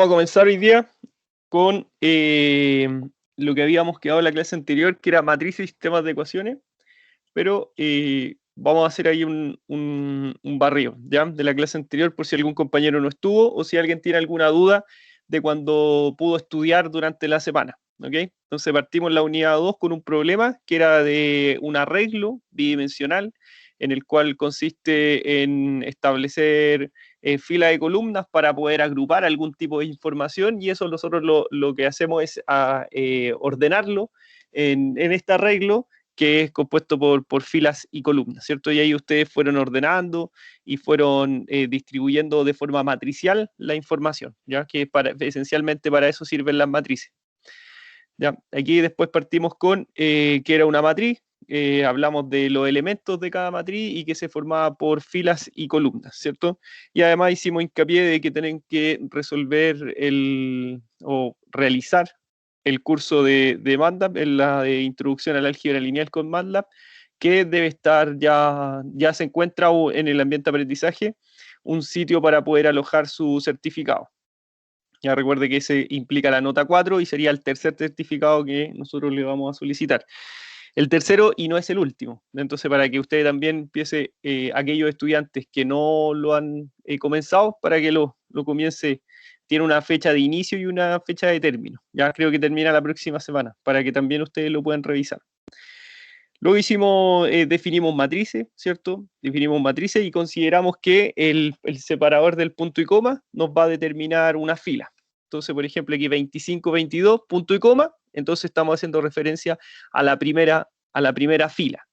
Vamos a comenzar hoy día con lo que habíamos quedado en la clase anterior, que era matrices y sistemas de ecuaciones, pero vamos a hacer ahí un barrido, ¿ya? De la clase anterior por si algún compañero no estuvo o si alguien tiene alguna duda de cuando pudo estudiar durante la semana, ¿ok? Entonces partimos la unidad 2 con un problema que era de un arreglo bidimensional en el cual consiste en establecer filas de columnas para poder agrupar algún tipo de información, y eso nosotros lo que hacemos es ordenarlo en este arreglo que es compuesto por filas y columnas, ¿cierto? Y ahí ustedes fueron ordenando y fueron distribuyendo de forma matricial la información, ¿ya? Que esencialmente para eso sirven las matrices. ¿Ya? Aquí después partimos con que era una matriz, hablamos de los elementos de cada matriz y que se formaba por filas y columnas, ¿cierto? Y además hicimos hincapié de que tienen que resolver o realizar el curso de MATLAB, en la de Introducción a la Álgebra Lineal con MATLAB, que debe estar ya se encuentra en el ambiente de aprendizaje un sitio para poder alojar su certificado. Ya recuerde que ese implica la nota 4 y sería el tercer certificado que nosotros le vamos a solicitar. El tercero y no es el último. Entonces, para que usted también empiece, aquellos estudiantes que no lo han comenzado, para que lo comience, tiene una fecha de inicio y una fecha de término. Ya creo que termina la próxima semana, para que también ustedes lo puedan revisar. Luego definimos matrices, ¿cierto? Definimos matrices y consideramos que el separador del punto y coma nos va a determinar una fila. Entonces, por ejemplo, aquí 25, 22, punto y coma, entonces estamos haciendo referencia a la primera fila.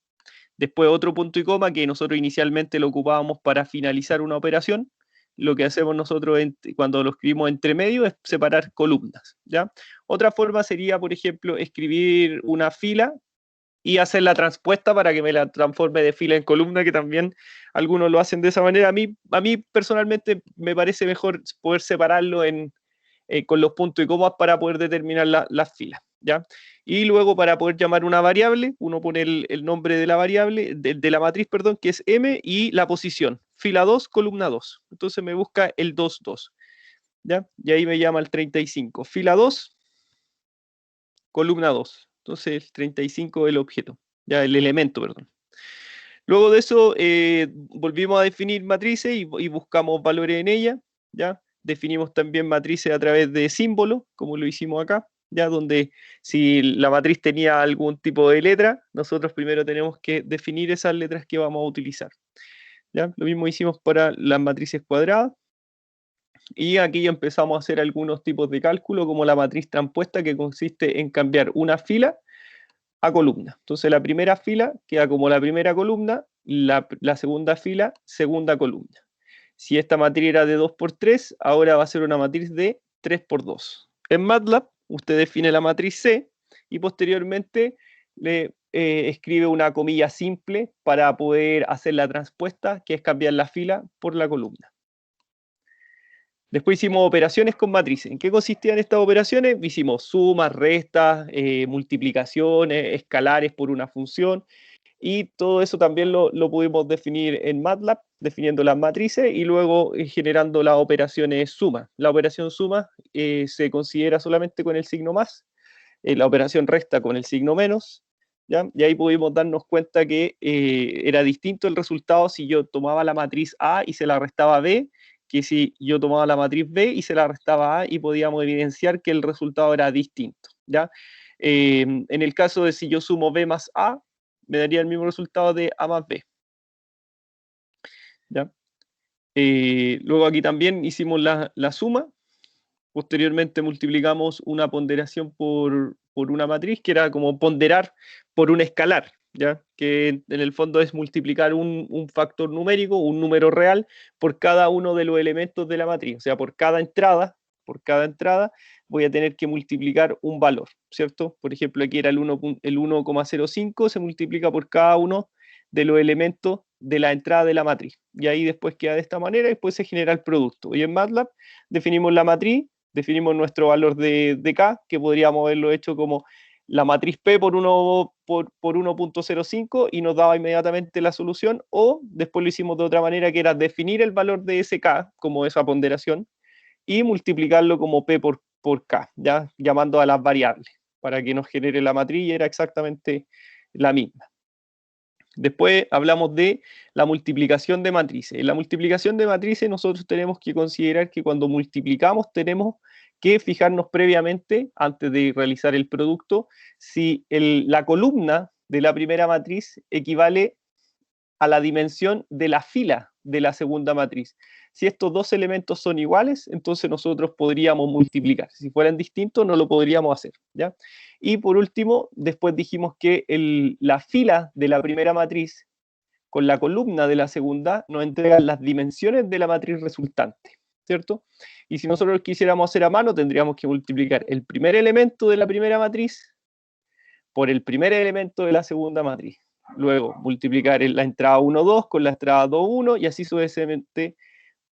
Después otro punto y coma que nosotros inicialmente lo ocupábamos para finalizar una operación. Lo que hacemos nosotros cuando lo escribimos entre medio es separar columnas, ¿ya? Otra forma sería, por ejemplo, escribir una fila y hacer la transpuesta para que me la transforme de fila en columna, que también algunos lo hacen de esa manera. A mí personalmente me parece mejor poder separarlo con los puntos y comas para poder determinar las filas, ¿ya? Y luego para poder llamar una variable, uno pone el nombre de la variable, de la matriz, perdón, que es M, y la posición, fila 2, columna 2. Entonces me busca el 2, 2, ¿ya? Y ahí me llama el 35, fila 2, columna 2. Entonces el 35 es el objeto, ya el elemento, perdón. Luego de eso volvimos a definir matrices y buscamos valores en ellas, ¿ya? Definimos también matrices a través de símbolos, como lo hicimos acá, ¿ya? Donde si la matriz tenía algún tipo de letra, nosotros primero tenemos que definir esas letras que vamos a utilizar, ¿ya? Lo mismo hicimos para las matrices cuadradas. Y aquí ya empezamos a hacer algunos tipos de cálculo, como la matriz transpuesta, que consiste en cambiar una fila a columna. Entonces la primera fila queda como la primera columna, la segunda fila, segunda columna. Si esta matriz era de 2 por 3, ahora va a ser una matriz de 3 por 2. En MATLAB, usted define la matriz C y posteriormente le escribe una comilla simple para poder hacer la transpuesta, que es cambiar la fila por la columna. Después hicimos operaciones con matrices. ¿En qué consistían estas operaciones? Hicimos sumas, restas, multiplicaciones, escalares por una función, y todo eso también lo pudimos definir en MATLAB, definiendo las matrices y luego generando las operaciones suma. La operación suma se considera solamente con el signo más, la operación resta con el signo menos, ¿ya? Y ahí pudimos darnos cuenta que era distinto el resultado si yo tomaba la matriz A y se la restaba a B, que si yo tomaba la matriz B y se la restaba A, y podíamos evidenciar que el resultado era distinto, ¿ya? En el caso de si yo sumo B más A, me daría el mismo resultado de A más B, ¿ya? Luego aquí también hicimos la suma. Posteriormente multiplicamos una ponderación por una matriz, que era como ponderar por un escalar, ¿ya? Que en el fondo es multiplicar un factor numérico, un número real, por cada uno de los elementos de la matriz. O sea, por cada entrada voy a tener que multiplicar un valor, ¿cierto? Por ejemplo, aquí era el 1,05, se multiplica por cada uno de los elementos de la entrada de la matriz. Y ahí después queda de esta manera y después se genera el producto. Y en MATLAB definimos la matriz, definimos nuestro valor de K, que podríamos haberlo hecho como la matriz P por 1,05 y nos daba inmediatamente la solución, o después lo hicimos de otra manera, que era definir el valor de ese K como esa ponderación, y multiplicarlo como P por K, ¿ya? Llamando a las variables, para que nos genere la matriz y era exactamente la misma. Después hablamos de la multiplicación de matrices. En la multiplicación de matrices nosotros tenemos que considerar que cuando multiplicamos tenemos que fijarnos previamente, antes de realizar el producto, si la columna de la primera matriz equivale a la dimensión de la fila de la segunda matriz. Si estos dos elementos son iguales, entonces nosotros podríamos multiplicar. Si fueran distintos, no lo podríamos hacer, ¿ya? Y por último, después dijimos que la fila de la primera matriz con la columna de la segunda nos entregan las dimensiones de la matriz resultante, ¿cierto? Y si nosotros quisiéramos hacer a mano, tendríamos que multiplicar el primer elemento de la primera matriz por el primer elemento de la segunda matriz. Luego multiplicar la entrada 1, 2 con la entrada 2, 1 y así sucesivamente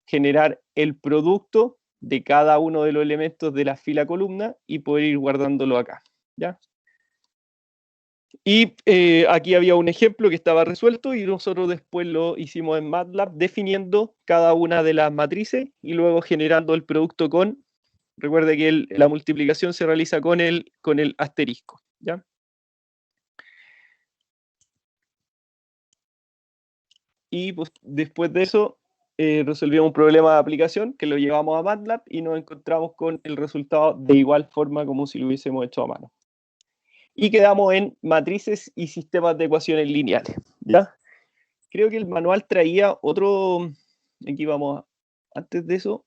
generar el producto de cada uno de los elementos de la fila columna y poder ir guardándolo acá, ¿ya? Y aquí había un ejemplo que estaba resuelto y nosotros después lo hicimos en MATLAB definiendo cada una de las matrices y luego generando el producto con, recuerde que la multiplicación se realiza con el asterisco, ¿ya? Y pues, después de eso resolvimos un problema de aplicación que lo llevamos a MATLAB y nos encontramos con el resultado de igual forma como si lo hubiésemos hecho a mano. Y quedamos en matrices y sistemas de ecuaciones lineales, ¿ya? Creo que el manual traía otro, aquí vamos, antes de eso,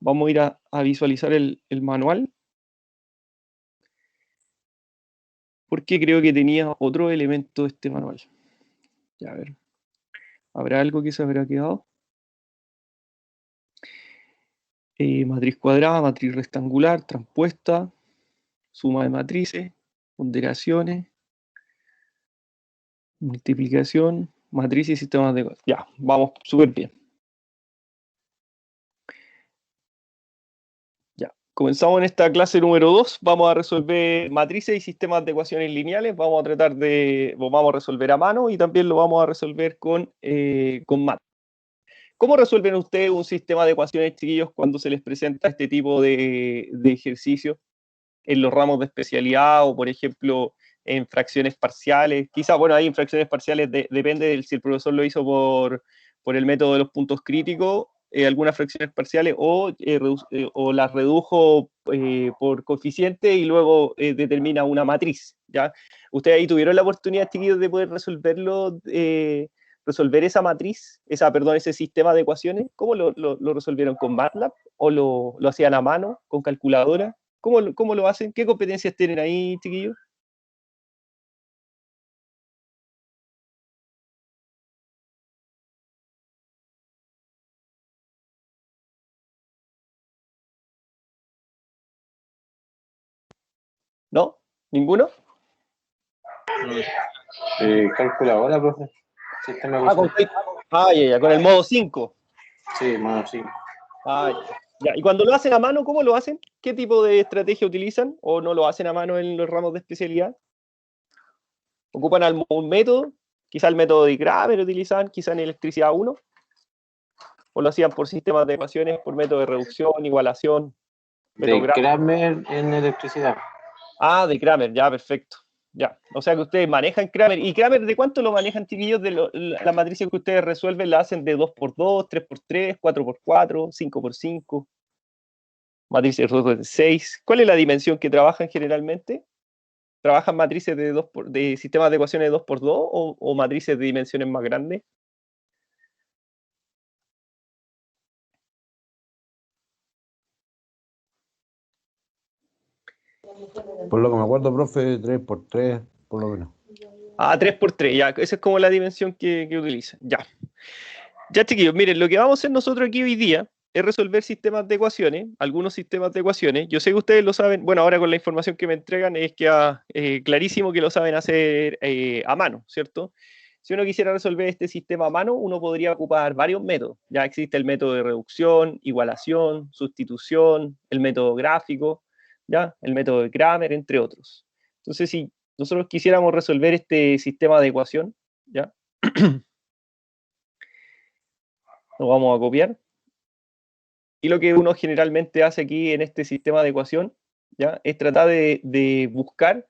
vamos a ir a visualizar el manual, porque creo que tenía otro elemento este manual. Ya, a ver, ¿habrá algo que se habrá quedado? Matriz cuadrada, matriz rectangular, transpuesta, suma de matrices, ponderaciones, multiplicación, matrices y sistemas de... Ya, vamos súper bien. Ya, comenzamos en esta clase número 2. Vamos a resolver matrices y sistemas de ecuaciones lineales. Vamos a resolver a mano y también lo vamos a resolver con MAT. ¿Cómo resuelven ustedes un sistema de ecuaciones, chiquillos, cuando se les presenta este tipo de ejercicio en los ramos de especialidad o, por ejemplo, en fracciones parciales? Quizá, bueno, ahí en fracciones parciales depende de si el profesor lo hizo por el método de los puntos críticos, algunas fracciones parciales, o las redujo por coeficiente y luego determina una matriz, ¿ya? ¿Ustedes ahí tuvieron la oportunidad, chiquillos, de poder resolver esa matriz, ese sistema de ecuaciones? ¿Cómo lo resolvieron? ¿Con MATLAB o lo hacían a mano, con calculadora? ¿Cómo lo hacen? ¿Qué competencias tienen ahí, chiquillos? ¿No? ¿Ninguno? Calculadora, profe. Sistema de ya, con el modo 5. Sí, modo 5. Ya. Y cuando lo hacen a mano, ¿cómo lo hacen? ¿Qué tipo de estrategia utilizan? ¿O no lo hacen a mano en los ramos de especialidad? ¿Ocupan algún método? Quizá el método de Kramer utilizan, quizá en electricidad 1. ¿O lo hacían por sistemas de ecuaciones, por método de reducción, igualación? De Kramer en electricidad. De Kramer, ya, perfecto. Ya, o sea que ustedes manejan Kramer. ¿Y Kramer de cuánto lo manejan, chiquillos? Las matrices que ustedes resuelven la hacen de 2x2, 3x3, 4x4, 5x5. Matrices de 6. ¿Cuál es la dimensión que trabajan generalmente? ¿Trabajan matrices de sistemas de ecuaciones de 2x2 o matrices de dimensiones más grandes? Por lo que me acuerdo, profe, 3x3, por lo menos. 3x3, ya. Esa es como la dimensión que utilizan. Ya. Ya, chiquillos, miren, lo que vamos a hacer nosotros aquí hoy día es resolver sistemas de ecuaciones, algunos sistemas de ecuaciones. Yo sé que ustedes lo saben, bueno, ahora con la información que me entregan es que clarísimo que lo saben hacer a mano, ¿cierto? Si uno quisiera resolver este sistema a mano, uno podría ocupar varios métodos. Ya existe el método de reducción, igualación, sustitución, el método gráfico, ¿ya? El método de Kramer, entre otros. Entonces, si nosotros quisiéramos resolver este sistema de ecuación, ¿ya? Lo vamos a copiar. Y lo que uno generalmente hace aquí en este sistema de ecuación, ¿ya? Es tratar de buscar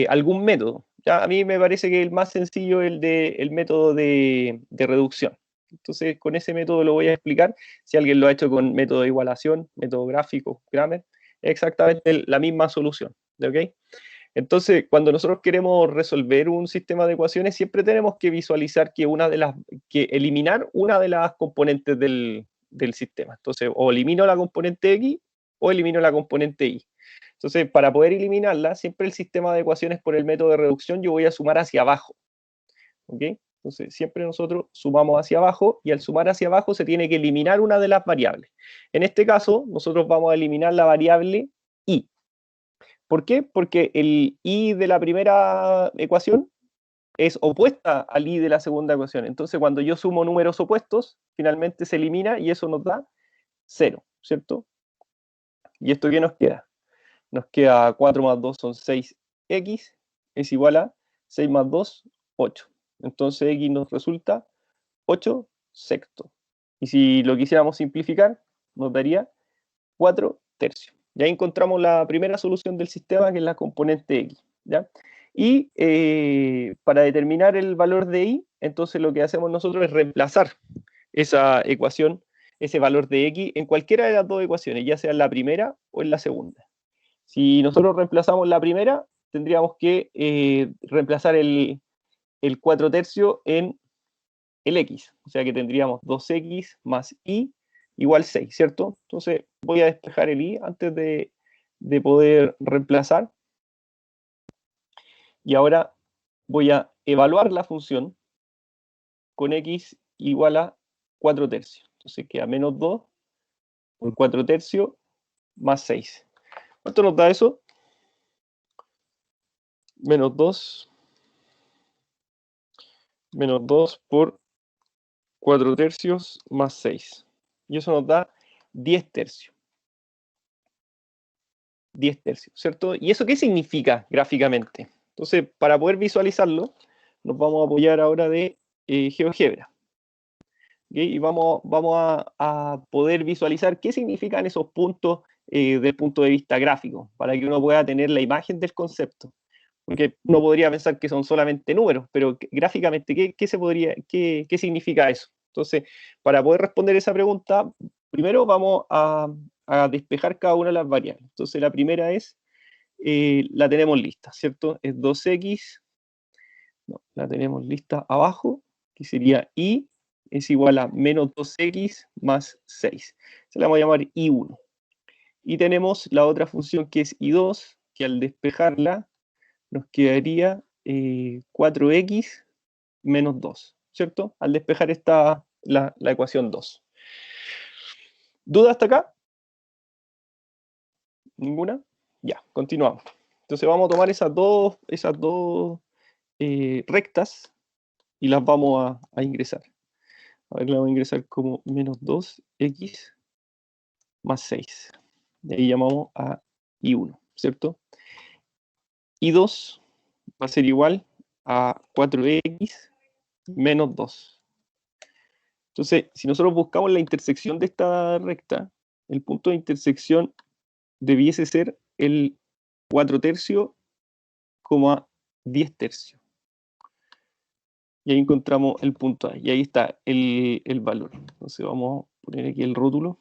algún método. ¿Ya? A mí me parece que el más sencillo es el método de reducción. Entonces, con ese método lo voy a explicar. Si alguien lo ha hecho con método de igualación, método gráfico, Cramer, es exactamente la misma solución. ¿Ok? Entonces, cuando nosotros queremos resolver un sistema de ecuaciones, siempre tenemos que visualizar que eliminar una de las componentes del sistema. Entonces, o elimino la componente X o elimino la componente Y. Entonces, para poder eliminarla, siempre el sistema de ecuaciones por el método de reducción yo voy a sumar hacia abajo. ¿Ok? Entonces, siempre nosotros sumamos hacia abajo y al sumar hacia abajo se tiene que eliminar una de las variables. En este caso, nosotros vamos a eliminar la variable Y. ¿Por qué? Porque el I de la primera ecuación es opuesta al I de la segunda ecuación. Entonces, cuando yo sumo números opuestos, finalmente se elimina y eso nos da 0, ¿cierto? ¿Y esto qué nos queda? Nos queda 4 más 2 son 6x, es igual a 6 más 2, 8. Entonces x nos resulta 8 sextos. Y si lo quisiéramos simplificar, nos daría 4 tercios. Ya encontramos la primera solución del sistema, que es la componente x. ¿Ya? Y para determinar el valor de y, entonces lo que hacemos nosotros es reemplazar esa ecuación, ese valor de x, en cualquiera de las dos ecuaciones, ya sea en la primera o en la segunda. Si nosotros reemplazamos la primera, tendríamos que reemplazar el 4 tercios en el x. O sea que tendríamos 2x más y igual 6, ¿cierto? Entonces voy a despejar el y antes de poder reemplazar. Y ahora voy a evaluar la función con x igual a 4 tercios. Entonces queda menos 2 por 4 tercios más 6. ¿Cuánto nos da eso? Menos 2 por 4 tercios más 6. Y eso nos da 10 tercios. 10 tercios, ¿cierto? ¿Y eso qué significa gráficamente? Entonces, para poder visualizarlo, nos vamos a apoyar ahora de GeoGebra. ¿Okay? Y vamos a poder visualizar qué significan esos puntos desde el punto de vista gráfico, para que uno pueda tener la imagen del concepto. Porque uno podría pensar que son solamente números, pero gráficamente, ¿qué significa eso? Entonces, para poder responder esa pregunta, primero vamos a despejar cada una de las variables. Entonces, la primera es, la tenemos lista, ¿cierto? Es 2x, no, la tenemos lista abajo, que sería y es igual a menos 2x más 6. Se la vamos a llamar y1. Y tenemos la otra función que es y2, que al despejarla nos quedaría 4x menos 2, ¿cierto? Al despejar está la ecuación 2. ¿Duda hasta acá? ¿Ninguna? Ya, continuamos. Entonces vamos a tomar esas dos rectas y las vamos a ingresar. A ver, la vamos a ingresar como menos 2x más 6. De ahí llamamos a y1, ¿cierto? Y2 va a ser igual a 4x menos 2. Entonces, si nosotros buscamos la intersección de esta recta, el punto de intersección debiese ser el 4 tercios, 10 tercios. Y ahí encontramos el punto A. Y ahí está el valor. Entonces vamos a poner aquí el rótulo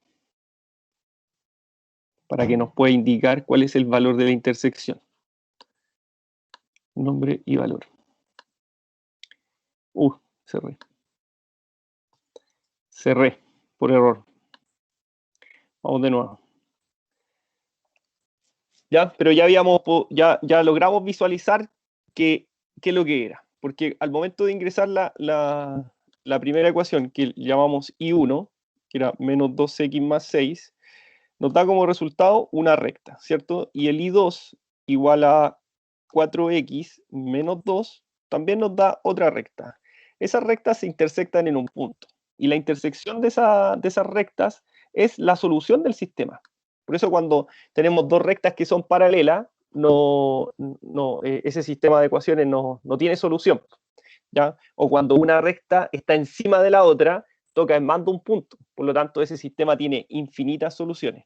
para que nos pueda indicar cuál es el valor de la intersección. Nombre y valor. Cerré. Cerré por error. Vamos de nuevo. Ya, pero ya logramos visualizar qué es lo que era. Porque al momento de ingresar la primera ecuación, que llamamos I1, que era menos 2x más 6, nos da como resultado una recta, ¿cierto? Y el I2 igual a 4x menos 2 también nos da otra recta. Esas rectas se intersectan en un punto. Y la intersección de esas rectas es la solución del sistema. Por eso cuando tenemos dos rectas que son paralelas, ese sistema de ecuaciones no tiene solución, ¿ya? O cuando una recta está encima de la otra, toca es más de un punto. Por lo tanto, ese sistema tiene infinitas soluciones.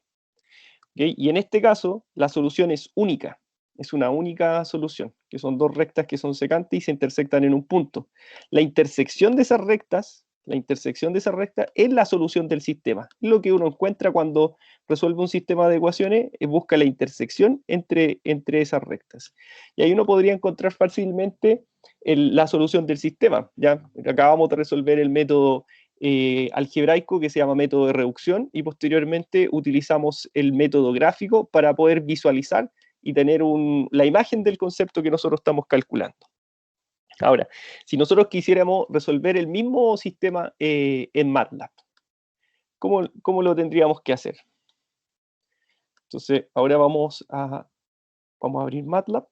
¿Okay? Y en este caso, la solución es única. Es una única solución, que son dos rectas que son secantes y se intersectan en un punto. La intersección de esas rectas es la solución del sistema. Lo que uno encuentra cuando resuelve un sistema de ecuaciones es busca la intersección entre esas rectas. Y ahí uno podría encontrar fácilmente la solución del sistema. ¿Ya? Acabamos de resolver el método algebraico que se llama método de reducción y posteriormente utilizamos el método gráfico para poder visualizar y tener la imagen del concepto que nosotros estamos calculando. Ahora, si nosotros quisiéramos resolver el mismo sistema en MATLAB, ¿cómo lo tendríamos que hacer? Entonces, ahora vamos a abrir MATLAB.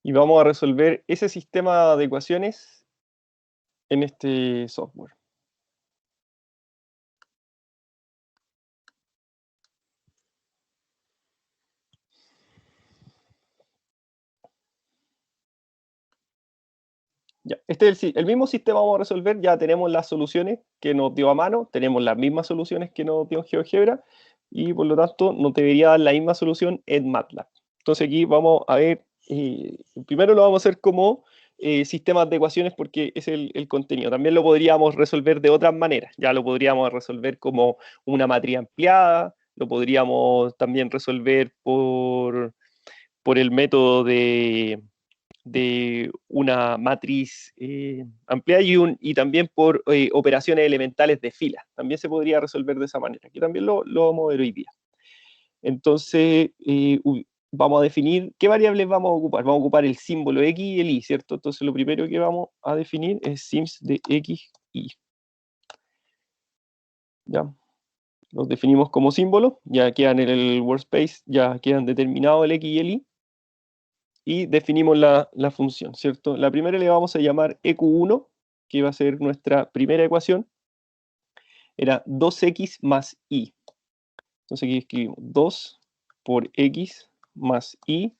Y vamos a resolver ese sistema de ecuaciones en este software. Ya, este es el mismo sistema vamos a resolver, ya tenemos las soluciones que nos dio a mano, tenemos las mismas soluciones que nos dio en GeoGebra, y por lo tanto nos debería dar la misma solución en MATLAB. Entonces aquí vamos a ver, primero lo vamos a hacer como sistemas de ecuaciones porque es el contenido. También lo podríamos resolver de otras maneras, ya lo podríamos resolver como una matriz ampliada, lo podríamos también resolver por el método de una matriz ampliada y también por operaciones elementales de fila. También se podría resolver de esa manera. Aquí también lo vamos a ver hoy día. Entonces, vamos a definir qué variables vamos a ocupar. Vamos a ocupar el símbolo X y el Y, ¿cierto? Entonces, lo primero que vamos a definir es sims de X, Y. ¿Ya? Los definimos como símbolos, ya quedan en el workspace, ya quedan determinados el X y el Y. Y definimos la función, ¿cierto? La primera le vamos a llamar EQ1, que va a ser nuestra primera ecuación. Era 2x más y. Entonces aquí escribimos 2 por x más y.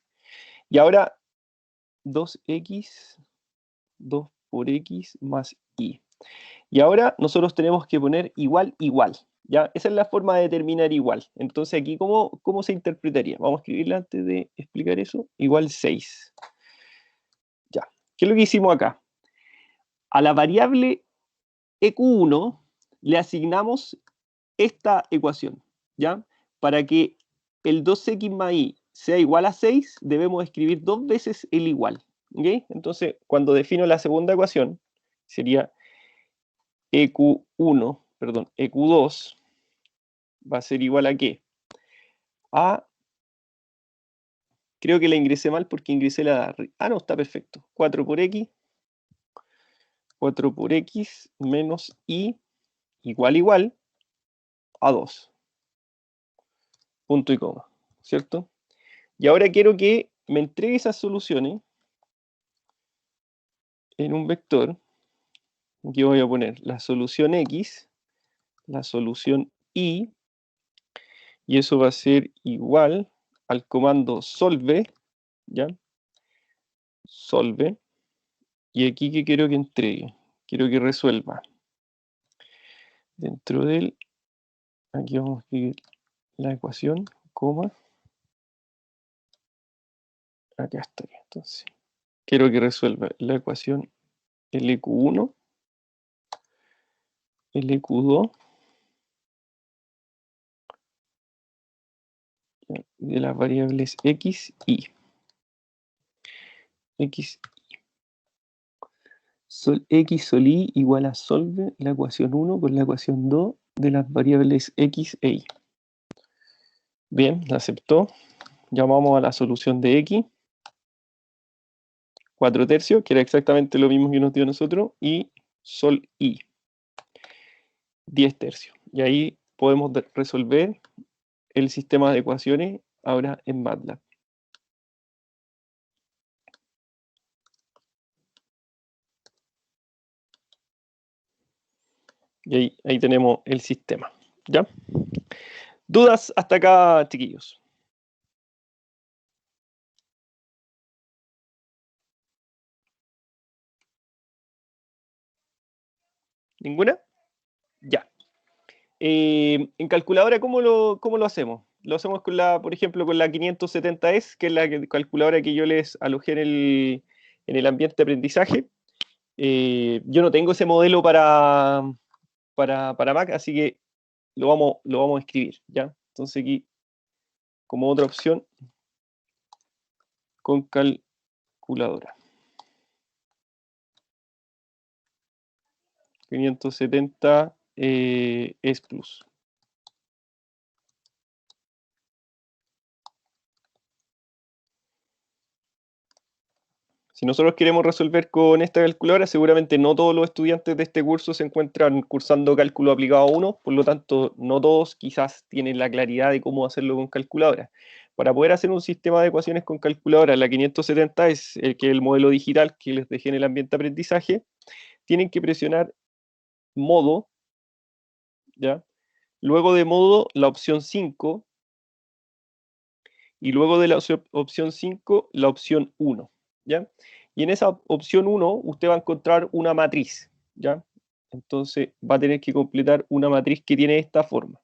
Y ahora 2x, 2 por x más y. Y ahora nosotros tenemos que poner igual, igual. ¿Ya? Esa es la forma de determinar igual. Entonces aquí, ¿cómo se interpretaría? Vamos a escribirla antes de explicar eso. Igual 6. Ya. ¿Qué es lo que hicimos acá? A la variable EQ1 le asignamos esta ecuación, ¿ya? Para que el 2x más y sea igual a 6, debemos escribir dos veces el igual, ¿ok? Entonces, cuando defino la segunda ecuación, sería EQ1, perdón, EQ2 va a ser igual a ¿qué? A, creo que la ingresé mal porque ingresé la... no, está perfecto. 4 por x menos y igual a 2. Punto y coma, ¿cierto? Y ahora quiero que me entregue esas soluciones en un vector. Aquí voy a poner la solución X, la solución Y, y eso va a ser igual al comando solve, ¿ya? Solve. Y aquí, ¿qué quiero que entregue? Quiero que resuelva. Dentro del, aquí vamos a escribir la ecuación, coma. Acá está. Entonces, quiero que resuelva la ecuación LQ1, LQ2, de las variables X, Y. X, X sol Y igual a solve la ecuación 1 con la ecuación 2 de las variables X e Y. Bien, la aceptó. Llamamos a la solución de X. 4 tercios, que era exactamente lo mismo que nos dio nosotros, y sol Y. 10 tercios. Y ahí podemos resolver el sistema de ecuaciones ahora en MATLAB. Y ahí tenemos el sistema. ¿Ya? ¿Dudas hasta acá, chiquillos? ¿Ninguna? Ya. En calculadora, ¿cómo lo hacemos? Lo hacemos con por ejemplo, con la 570S, que es la calculadora que yo les alojé en el ambiente de aprendizaje. Yo no tengo ese modelo para Mac, así que lo vamos a escribir, ¿ya? Entonces aquí, como otra opción, con calculadora. 570 S Plus. Si nosotros queremos resolver con esta calculadora, seguramente no todos los estudiantes de este curso se encuentran cursando cálculo aplicado 1, por lo tanto, no todos quizás tienen la claridad de cómo hacerlo con calculadora. Para poder hacer un sistema de ecuaciones con calculadora, la 570 es el modelo digital que les dejé en el ambiente de aprendizaje, tienen que presionar modo, ¿ya? Luego de modo, la opción 5, y luego de la opción 5, la opción 1, ¿ya? Y en esa opción 1, usted va a encontrar una matriz, ¿ya? Entonces va a tener que completar una matriz que tiene esta forma,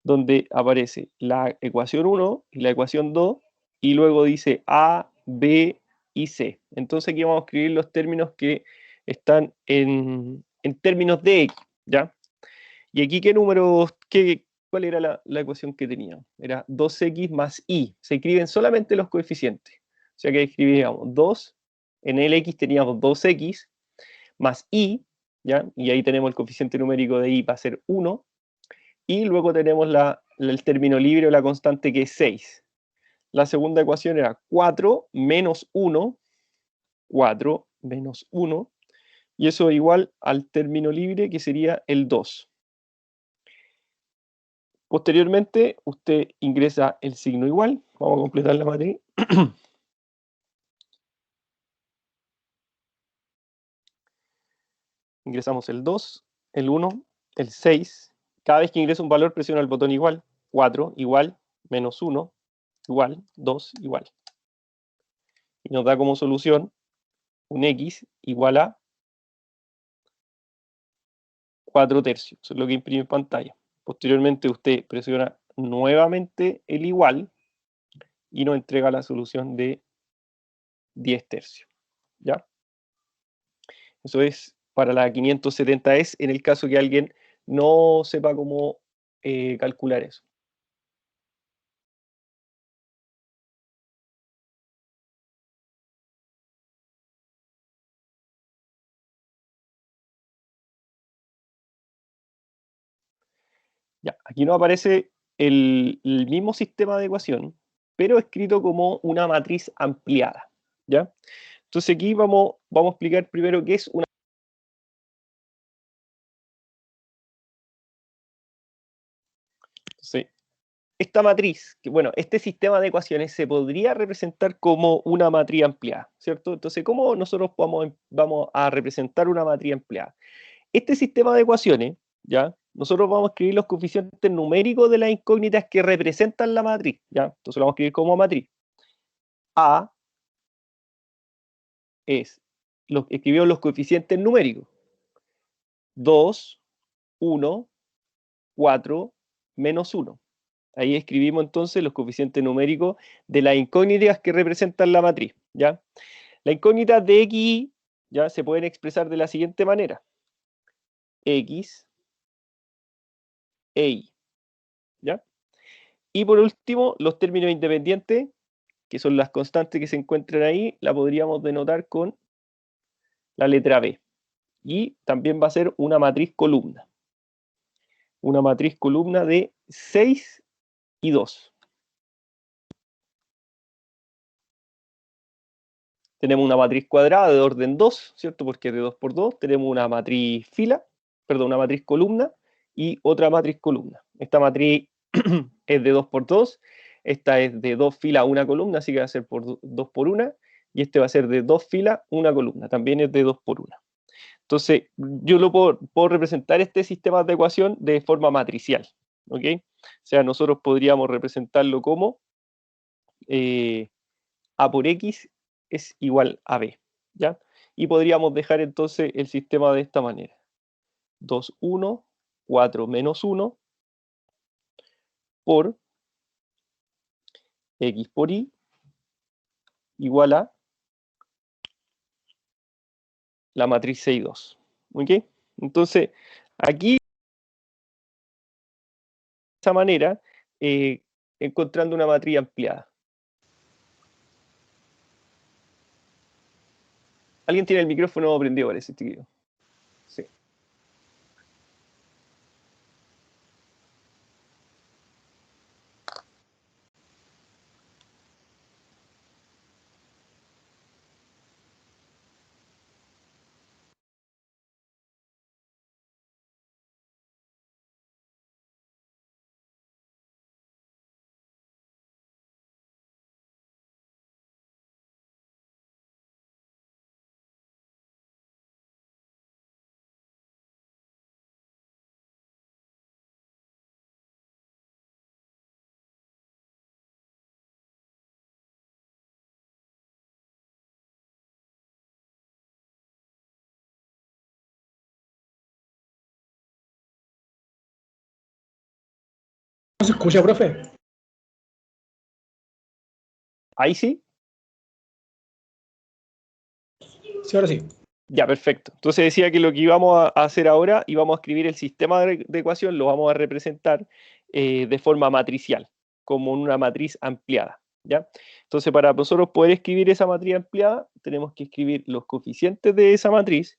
donde aparece la ecuación 1 y la ecuación 2, y luego dice A, B y C. Entonces aquí vamos a escribir los términos que están en términos de X, ¿ya? Y aquí, ¿cuál era la ecuación que tenía? Era 2x más y. Se escriben solamente los coeficientes. O sea que escribíamos 2, en el x teníamos 2x más y, ¿ya? Y ahí tenemos el coeficiente numérico de y, va a ser 1. Y luego tenemos el término libre o la constante, que es 6. La segunda ecuación era 4 menos 1, 4 menos 1, y eso es igual al término libre, que sería el 2. Posteriormente, usted ingresa el signo igual. Vamos a completar la matriz. Ingresamos el 2, el 1, el 6. Cada vez que ingresa un valor, presiona el botón igual. 4, igual, menos 1, igual, 2, igual. Y nos da como solución un x igual a 4 tercios. Eso es lo que imprime en pantalla. Posteriormente, usted presiona nuevamente el igual y nos entrega la solución de 10 tercios. ¿Ya? Eso es para la 570S, en el caso que alguien no sepa cómo calcular eso. Ya, aquí nos aparece el mismo sistema de ecuación, pero escrito como una matriz ampliada, ¿ya? Entonces aquí vamos a explicar primero qué es una. Entonces, esta matriz, bueno, este sistema de ecuaciones se podría representar como una matriz ampliada, ¿cierto? Entonces, ¿cómo nosotros vamos a representar una matriz ampliada? Este sistema de ecuaciones, ¿ya? Nosotros vamos a escribir los coeficientes numéricos de las incógnitas que representan la matriz, ¿ya? Entonces lo vamos a escribir como matriz. A escribimos los coeficientes numéricos. 2, 1, 4, menos 1. Ahí escribimos entonces los coeficientes numéricos de las incógnitas que representan la matriz, ¿ya? Las incógnitas de x y y, ¿ya? Se pueden expresar de la siguiente manera. X e y, ¿ya? Y por último, los términos independientes, que son las constantes que se encuentran ahí, la podríamos denotar con la letra B. Y también va a ser una matriz columna. Una matriz columna de 6 y 2. Tenemos una matriz cuadrada de orden 2, ¿cierto? Porque es de 2 por 2. Tenemos una matriz una matriz columna y otra matriz columna. Esta matriz es de 2 por 2. Esta es de 2 filas, una columna, así que va a ser por 2 por 1. Y este va a ser de 2 filas, una columna. También es de 2 por 1. Entonces, yo puedo representar este sistema de ecuación de forma matricial, ¿ok? O sea, nosotros podríamos representarlo como A por X es igual a B, ¿ya? Y podríamos dejar entonces el sistema de esta manera. 2, 1, 4 menos 1, por X por Y, igual a la matriz 6, 2. ¿Ok? Entonces, aquí, de esa manera, encontrando una matriz ampliada. ¿Alguien tiene el micrófono prendido, parece, chiquillo? Sí. ¿No se escucha, profe? ¿Ahí sí? Sí, ahora sí. Ya, perfecto. Entonces decía que lo que íbamos a hacer ahora, íbamos a escribir el sistema de ecuación, lo vamos a representar de forma matricial, como en una matriz ampliada, ¿ya? Entonces, para nosotros poder escribir esa matriz ampliada, tenemos que escribir los coeficientes de esa matriz,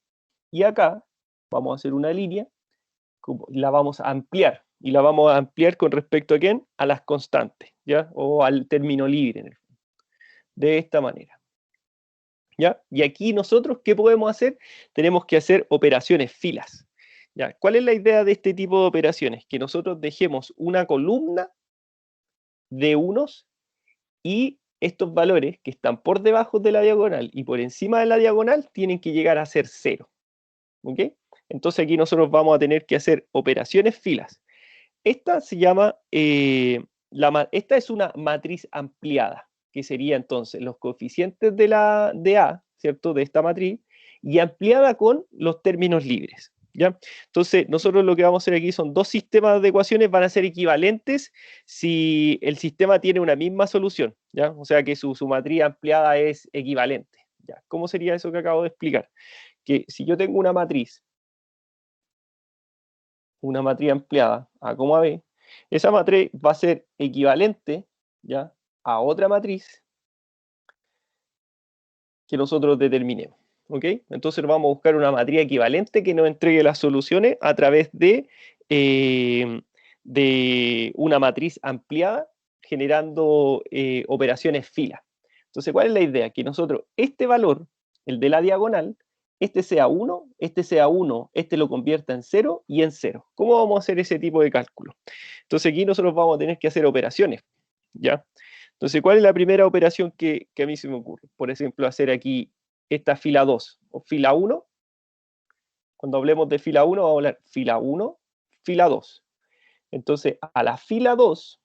y acá vamos a hacer una línea, la vamos a ampliar, y la vamos a ampliar con respecto a ¿quién? A las constantes, ¿ya? O al término libre, en el fondo. De esta manera. ¿Ya? Y aquí nosotros, ¿qué podemos hacer? Tenemos que hacer operaciones filas. ¿Ya? ¿Cuál es la idea de este tipo de operaciones? Que nosotros dejemos una columna de unos y estos valores que están por debajo de la diagonal y por encima de la diagonal tienen que llegar a ser 0. ¿Ok? Entonces aquí nosotros vamos a tener que hacer operaciones filas. Esta se llama, esta es una matriz ampliada, que sería entonces los coeficientes de A, ¿cierto? De esta matriz, y ampliada con los términos libres, ¿ya? Entonces, nosotros lo que vamos a hacer aquí son dos sistemas de ecuaciones, van a ser equivalentes si el sistema tiene una misma solución, ¿ya? O sea que su matriz ampliada es equivalente, ¿ya? ¿Cómo sería eso que acabo de explicar? Que si yo tengo una matriz ampliada A, B, esa matriz va a ser equivalente, ¿ya?, a otra matriz que nosotros determinemos. ¿Ok? Entonces vamos a buscar una matriz equivalente que nos entregue las soluciones a través de una matriz ampliada generando operaciones fila. Entonces, ¿cuál es la idea? Que nosotros este valor, el de la diagonal, este sea 1, este sea 1, este lo convierta en 0 y en 0. ¿Cómo vamos a hacer ese tipo de cálculo? Entonces aquí nosotros vamos a tener que hacer operaciones, ¿ya? Entonces, ¿cuál es la primera operación que a mí se me ocurre? Por ejemplo, hacer aquí esta fila 2 o fila 1. Cuando hablemos de fila 1, vamos a hablar fila 1, fila 2. Entonces, a la fila 2,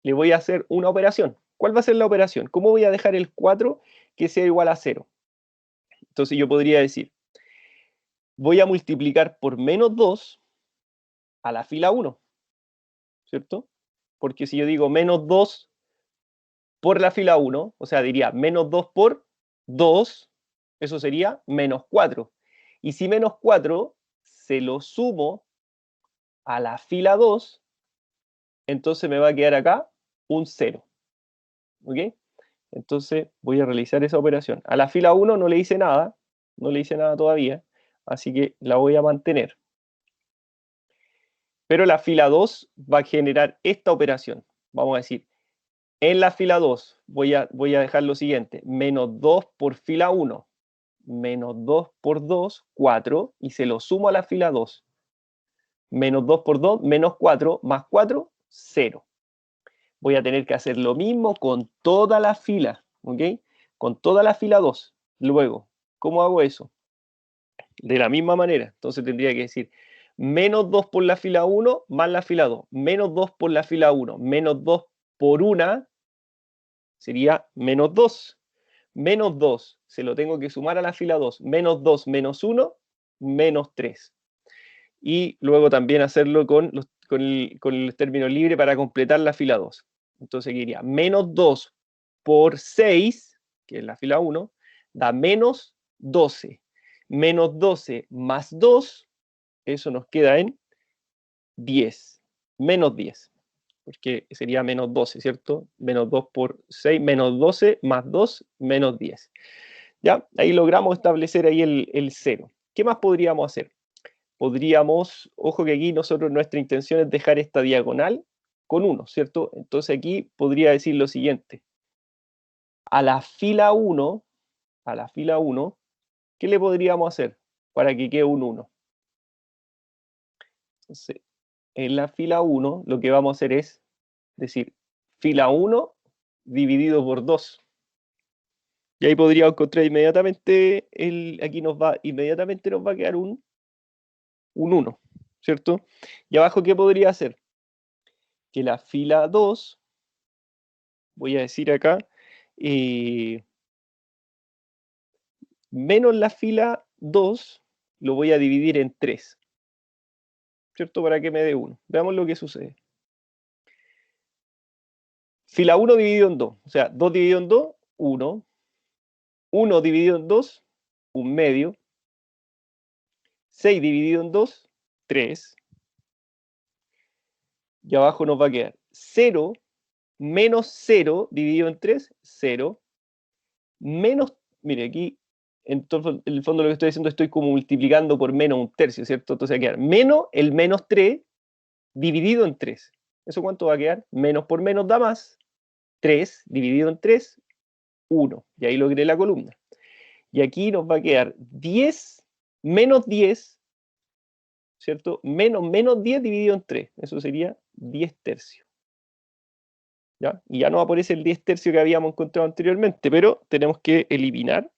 le voy a hacer una operación. ¿Cuál va a ser la operación? ¿Cómo voy a dejar el 4 que sea igual a 0? Entonces yo podría decir, voy a multiplicar por menos 2 a la fila 1, ¿cierto? Porque si yo digo menos 2 por la fila 1, o sea, diría menos 2 por 2, eso sería menos 4. Y si menos 4 se lo sumo a la fila 2, entonces me va a quedar acá un 0. ¿Ok? Entonces voy a realizar esa operación. A la fila 1 no le hice nada todavía, así que la voy a mantener. Pero la fila 2 va a generar esta operación. Vamos a decir, en la fila 2 voy a dejar lo siguiente, menos 2 por fila 1, menos 2 por 2, 4, y se lo sumo a la fila 2. Menos 2 por 2, menos 4, más 4, 0. Voy a tener que hacer lo mismo con toda la fila, ¿ok? Con toda la fila 2. Luego, ¿cómo hago eso? De la misma manera. Entonces tendría que decir, menos 2 por la fila 1 más la fila 2. Menos 2 por la fila 1, menos 2 por 1 sería menos 2. Menos 2 se lo tengo que sumar a la fila 2. Menos 2 menos 1 menos 3. Y luego también hacerlo con el término libre para completar la fila 2. Entonces aquí iría menos 2 por 6, que es la fila 1, da menos 12. Menos 12 más 2, eso nos queda en 10. Menos 10. Porque sería menos 12, ¿cierto? Menos 2 por 6, menos 12 más 2, menos 10. ¿Ya? Ahí logramos establecer ahí el 0. ¿Qué más podríamos hacer? Podríamos, ojo que aquí nuestra intención es dejar esta diagonal con 1, ¿cierto? Entonces aquí podría decir lo siguiente. A la fila 1, ¿qué le podríamos hacer para que quede un 1? Entonces, en la fila 1 lo que vamos a hacer es decir, fila 1 dividido por 2. Y ahí podríamos encontrar inmediatamente, aquí inmediatamente nos va a quedar un 1, ¿cierto? Y abajo, ¿qué podría hacer? Que la fila 2, voy a decir acá, menos la fila 2, lo voy a dividir en 3, ¿cierto? Para que me dé 1. Veamos lo que sucede. Fila 1 dividido en 2, o sea, 2 dividido en 2, 1. 1 dividido en 2, 1 medio. 6 dividido en 2, 3. Y abajo nos va a quedar 0 menos 0 dividido en 3, 0. Menos, mire, aquí, en el fondo lo que estoy haciendo, estoy como multiplicando por menos un tercio, ¿cierto? Entonces va a quedar menos el menos 3 dividido en 3. ¿Eso cuánto va a quedar? Menos por menos da más. 3 dividido en 3, 1. Y ahí logré la columna. Y aquí nos va a quedar 10 menos 10, ¿cierto? Menos 10 dividido en 3. Eso sería 10 tercios. ¿Ya? Y ya no aparece el 10 tercios que habíamos encontrado anteriormente, pero tenemos que eliminar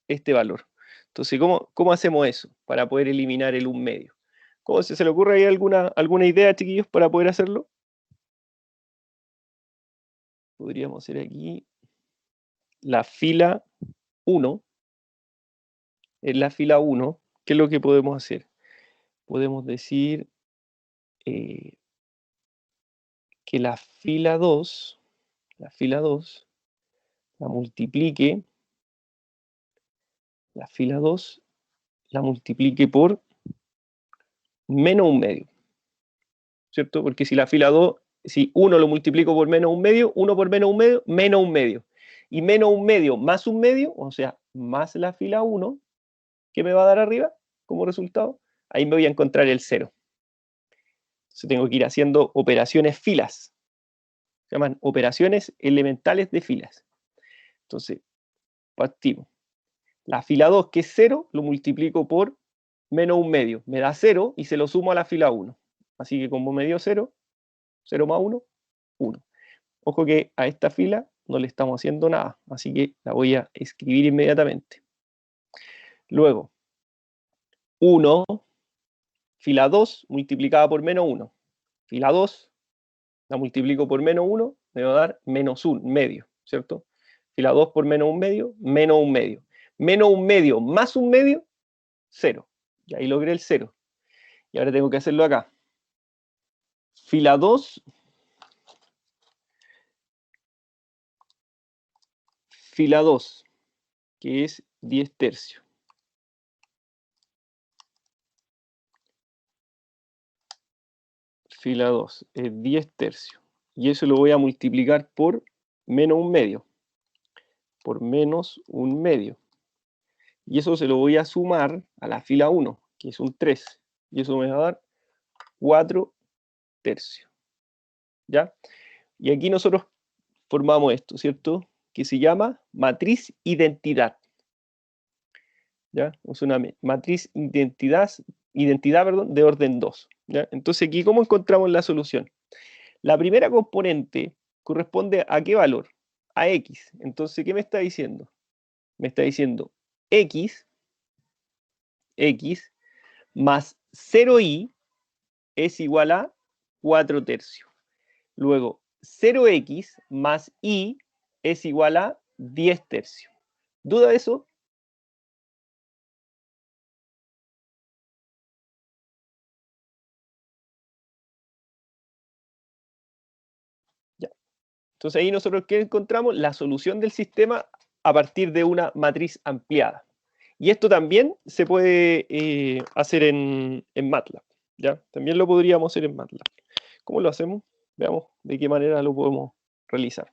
este valor. Entonces, ¿cómo hacemos eso para poder eliminar el 1 medio? ¿Cómo se le ocurre ahí alguna idea, chiquillos, para poder hacerlo? Podríamos hacer aquí la fila 1. En la fila 1, ¿qué es lo que podemos hacer? Podemos decir que la fila 2 la multiplique por menos 1 medio, ¿cierto? Porque si la fila 2, si 1 lo multiplico por menos 1 medio, 1 por menos 1 medio, menos 1 medio. Y menos 1 medio más 1 medio, o sea, más la fila 1, ¿qué me va a dar arriba como resultado? Ahí me voy a encontrar el 0. Entonces tengo que ir haciendo operaciones filas. Se llaman operaciones elementales de filas. Entonces, partimos. La fila 2, que es 0, lo multiplico por menos 1 medio. Me da 0 y se lo sumo a la fila 1. Así que como me dio 0, 0 más 1, 1. Ojo que a esta fila no le estamos haciendo nada, así que la voy a escribir inmediatamente. Luego, 1, fila 2 multiplicada por menos 1. Fila 2 la multiplico por menos 1, me va a dar menos 1 medio, ¿cierto? Fila 2 por menos 1 medio, menos 1 medio. Menos 1 medio más 1 medio, 0. Y ahí logré el 0. Y ahora tengo que hacerlo acá. Fila 2, que es 10 tercios. Fila 2 es 10 tercios. Y eso lo voy a multiplicar por menos 1 medio. Por menos 1 medio. Y eso se lo voy a sumar a la fila 1, que es un 3. Y eso me va a dar 4 tercios. ¿Ya? Y aquí nosotros formamos esto, ¿cierto? Que se llama matriz identidad. ¿Ya? Es una matriz identidad de orden 2. ¿Ya? Entonces aquí, ¿cómo encontramos la solución? La primera componente corresponde ¿a qué valor? A x. Entonces, ¿qué me está diciendo? Me está diciendo x más 0i es igual a 4 tercios. Luego, 0x más i es igual a 10 tercios. ¿Duda de eso? Entonces ahí nosotros, ¿qué encontramos? La solución del sistema a partir de una matriz ampliada. Y esto también se puede hacer en MATLAB, ¿ya? También lo podríamos hacer en MATLAB. ¿Cómo lo hacemos? Veamos de qué manera lo podemos realizar.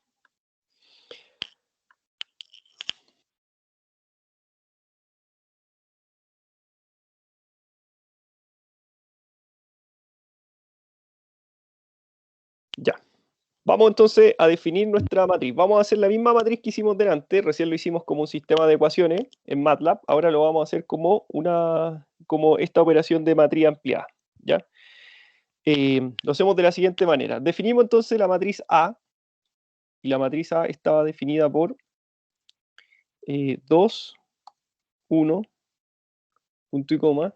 Ya. Vamos entonces a definir nuestra matriz. Vamos a hacer la misma matriz que hicimos delante. Recién lo hicimos como un sistema de ecuaciones en MATLAB. Ahora lo vamos a hacer como esta operación de matriz ampliada, ¿ya? Lo hacemos de la siguiente manera. Definimos entonces la matriz A. Y la matriz A estaba definida por 2, 1, punto y coma,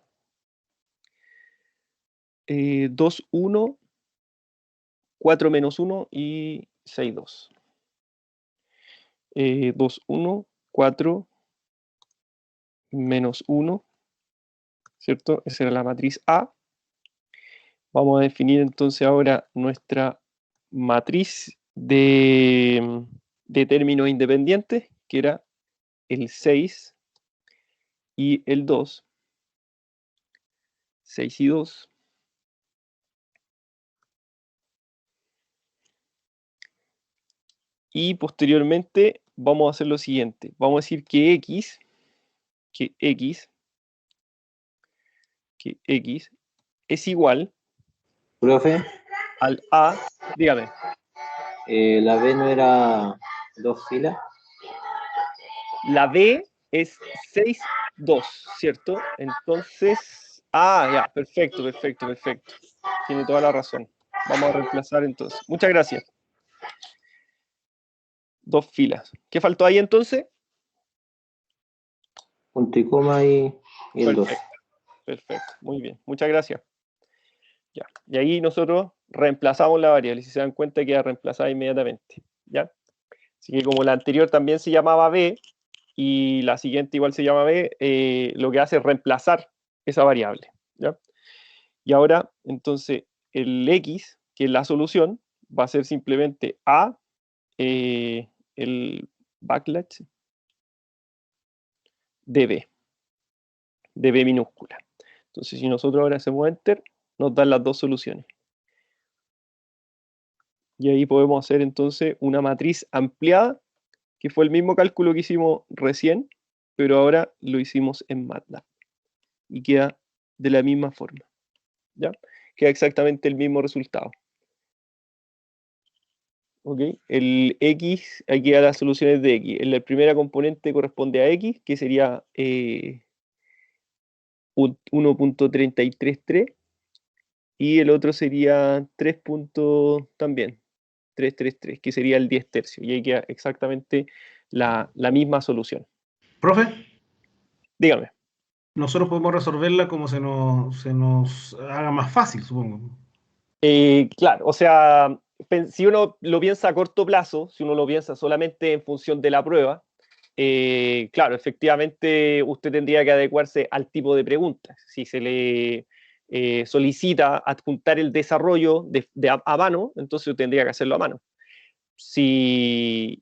2, 1, 4 menos 1 y 6, 2. 2, 1, 4 menos 1, ¿cierto? Esa era la matriz A. Vamos a definir entonces ahora nuestra matriz de términos independientes, que era el 6 y el 2. 6 y 2. Y posteriormente vamos a hacer lo siguiente. Vamos a decir que X es igual, Profe, al A, dígame. la B no era 2 filas. La B es 6, 2, ¿cierto? Entonces, ya, perfecto. Tiene toda la razón. Vamos a reemplazar entonces. Muchas gracias. 2 filas. ¿Qué faltó ahí entonces? Punto y coma y el 2. Perfecto, muy bien. Muchas gracias. Ya. Y ahí nosotros reemplazamos la variable. Si se dan cuenta, queda reemplazada inmediatamente. ¿Ya? Así que como la anterior también se llamaba B y la siguiente igual se llama B, lo que hace es reemplazar esa variable. ¿Ya? Y ahora, entonces, el X, que es la solución, va a ser simplemente A, el backlash de B minúscula. Entonces, si nosotros ahora hacemos Enter, nos dan las dos soluciones. Y ahí podemos hacer entonces una matriz ampliada, que fue el mismo cálculo que hicimos recién, pero ahora lo hicimos en MATLAB. Y queda de la misma forma. ¿Ya? Queda exactamente el mismo resultado. ¿Ok? El X, aquí quedan las soluciones de X. La primera componente corresponde a X, que sería 1.333, y el otro sería 3. También 333, que sería el 10 tercios. Y ahí queda exactamente la misma solución. Profe, Dígame. nosotros podemos resolverla como se nos haga más fácil, supongo. Claro, o sea, si uno lo piensa a corto plazo, si uno lo piensa solamente en función de la prueba, claro, efectivamente usted tendría que adecuarse al tipo de preguntas. Si se le solicita adjuntar el desarrollo a mano, entonces tendría que hacerlo a mano. Si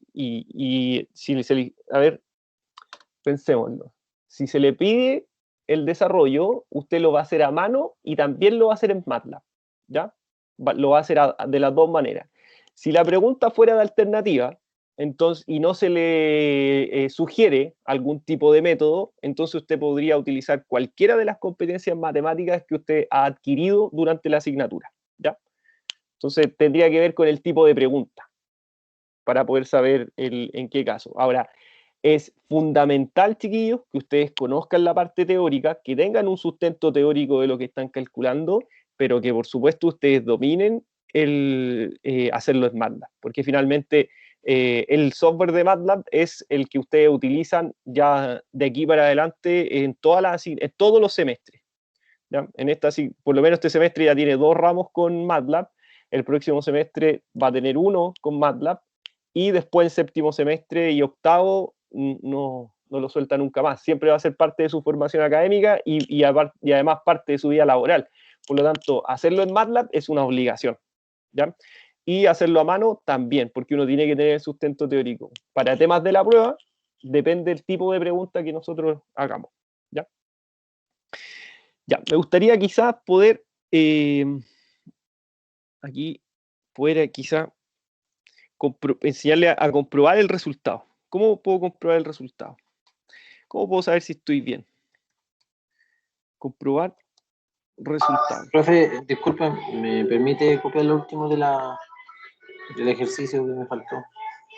a ver, pensémoslo. Si se le pide el desarrollo, usted lo va a hacer a mano y también lo va a hacer en MATLAB, ¿ya? Lo va a hacer de las dos maneras. Si la pregunta fuera de alternativa, entonces, y no se le sugiere algún tipo de método, entonces usted podría utilizar cualquiera de las competencias matemáticas que usted ha adquirido durante la asignatura, ¿ya? Entonces tendría que ver con el tipo de pregunta para poder saber en qué caso. Ahora, es fundamental, chiquillos, que ustedes conozcan la parte teórica, que tengan un sustento teórico de lo que están calculando, pero que por supuesto ustedes dominen el hacerlo en MATLAB, porque finalmente el software de MATLAB es el que ustedes utilizan ya de aquí para adelante en todos los semestres. ¿Ya? Por lo menos este semestre ya tiene 2 ramos con MATLAB, el próximo semestre va a tener 1 con MATLAB, y después en séptimo semestre y octavo no lo suelta nunca más. Siempre va a ser parte de su formación académica y además parte de su vida laboral. Por lo tanto, hacerlo en MATLAB es una obligación, ¿ya? y hacerlo a mano también, porque uno tiene que tener el sustento teórico. Para temas de la prueba, depende del tipo de pregunta que nosotros hagamos. ¿Ya? Ya, me gustaría quizás poder, aquí, poder quizás enseñarle a comprobar el resultado. ¿Cómo puedo comprobar el resultado? ¿Cómo puedo saber si estoy bien? Comprobar resultado. Profe, disculpa, ¿me permite copiar lo último del ejercicio que me faltó?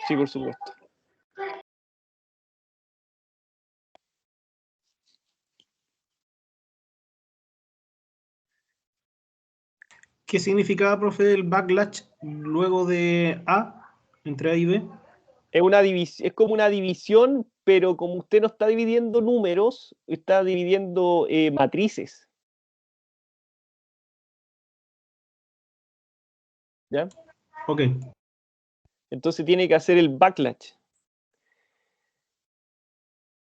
Sí, por supuesto. ¿Qué significaba, profe, el backlash luego de A, entre A y B? Es como una división, pero como usted no está dividiendo números, está dividiendo matrices. ¿Ya? Ok. Entonces tiene que hacer el backlash.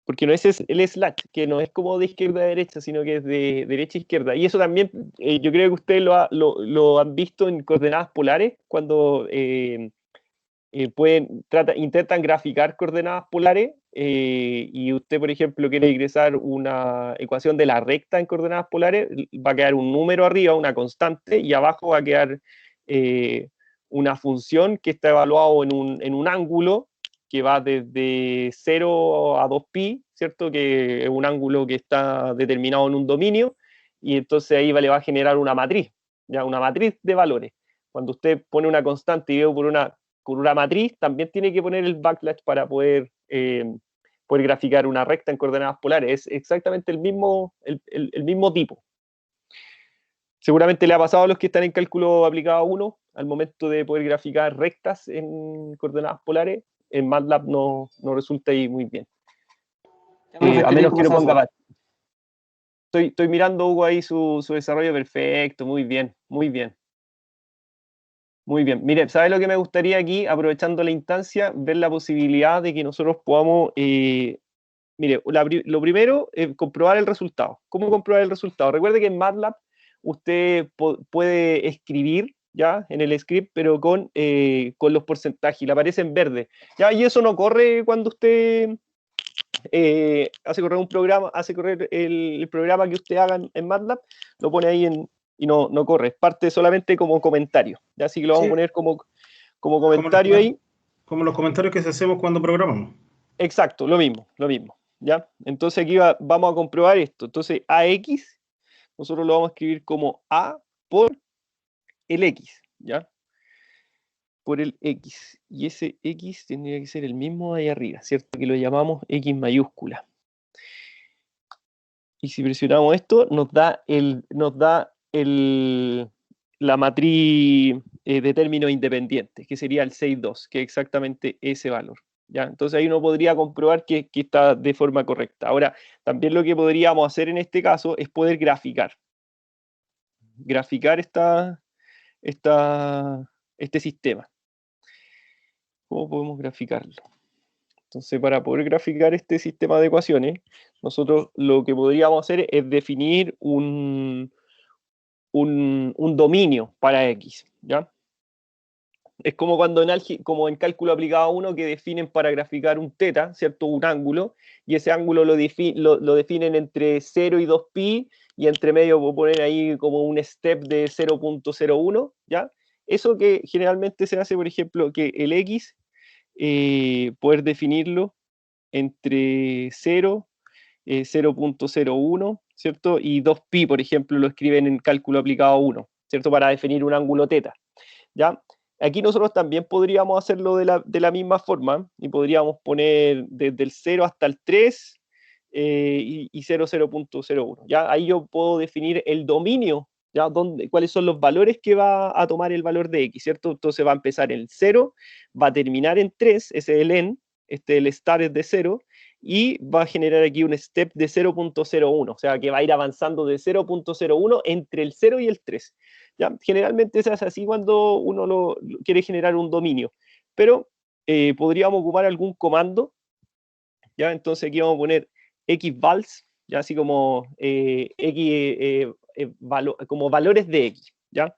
Porque no es el slash, que no es como de izquierda a derecha, sino que es de derecha a izquierda. Y eso también, yo creo que ustedes lo han visto en coordenadas polares, cuando intentan graficar coordenadas polares, y usted, por ejemplo, quiere ingresar una ecuación de la recta en coordenadas polares, va a quedar un número arriba, una constante, y abajo va a quedar una función que está evaluado en un ángulo que va desde 0 a 2π, ¿cierto? Que es un ángulo que está determinado en un dominio, y entonces ahí le va a generar una matriz, ¿ya? Una matriz de valores. Cuando usted pone una constante y veo por una matriz, también tiene que poner el backlash para poder graficar una recta en coordenadas polares. Es exactamente el mismo tipo. Seguramente le ha pasado a los que están en cálculo aplicado 1, al momento de poder graficar rectas en coordenadas polares, en MATLAB no resulta ahí muy bien. A menos que lo ponga. Estoy mirando, Hugo, ahí su desarrollo perfecto, muy bien, muy bien. Muy bien. Mire, ¿sabes lo que me gustaría aquí, aprovechando la instancia, ver la posibilidad de que nosotros podamos, mire, lo primero es comprobar el resultado. ¿Cómo comprobar el resultado? Recuerde que en MATLAB usted puede escribir, ¿ya? En el script, pero con los porcentajes, y le aparece en verde, ¿ya? Y eso no corre cuando usted hace correr un programa, hace correr el programa que usted haga en MATLAB, lo pone ahí y no corre, es parte solamente como comentario, ¿ya? Así que lo vamos a poner como comentario ahí. Como los comentarios que hacemos cuando programamos. Exacto, lo mismo, ¿ya? Entonces aquí vamos a comprobar esto. Entonces AX, nosotros lo vamos a escribir como A por el X, ¿ya? Por el X. Y ese X tendría que ser el mismo de ahí arriba, ¿cierto? Que lo llamamos X mayúscula. Y si presionamos esto, nos da la matriz de términos independientes, que sería el 6,2, que es exactamente ese valor, ¿ya? Entonces ahí uno podría comprobar que está de forma correcta. Ahora, también lo que podríamos hacer en este caso es poder graficar este sistema. ¿Cómo podemos graficarlo? Entonces, para poder graficar este sistema de ecuaciones, nosotros lo que podríamos hacer es definir un dominio para X, ¿ya? Es como cuando como en cálculo aplicado 1 que definen para graficar un teta, ¿cierto? Un ángulo, y ese ángulo lo definen entre 0 y 2π, y entre medio puedo poner ahí como un step de 0,01, ¿ya? Eso que generalmente se hace, por ejemplo, que el X, poder definirlo entre 0, 0,01, ¿cierto? Y 2π, por ejemplo, lo escriben en cálculo aplicado 1, ¿cierto? Para definir un ángulo teta, ¿ya? Aquí nosotros también podríamos hacerlo de la misma forma, y podríamos poner desde el 0 hasta el 3 y 0,01, ¿ya? Ahí yo puedo definir el dominio, ¿ya? Cuáles son los valores que va a tomar el valor de X, ¿cierto? Entonces va a empezar en 0, va a terminar en 3, ese es el en, el start es de 0, y va a generar aquí un step de 0,01, o sea que va a ir avanzando de 0,01 entre el 0 y el 3. ¿Ya? Generalmente se hace así cuando uno quiere generar un dominio, pero podríamos ocupar algún comando, ¿ya? Entonces aquí vamos a poner xvals, ¿ya? Así como, como valores de x, ¿ya?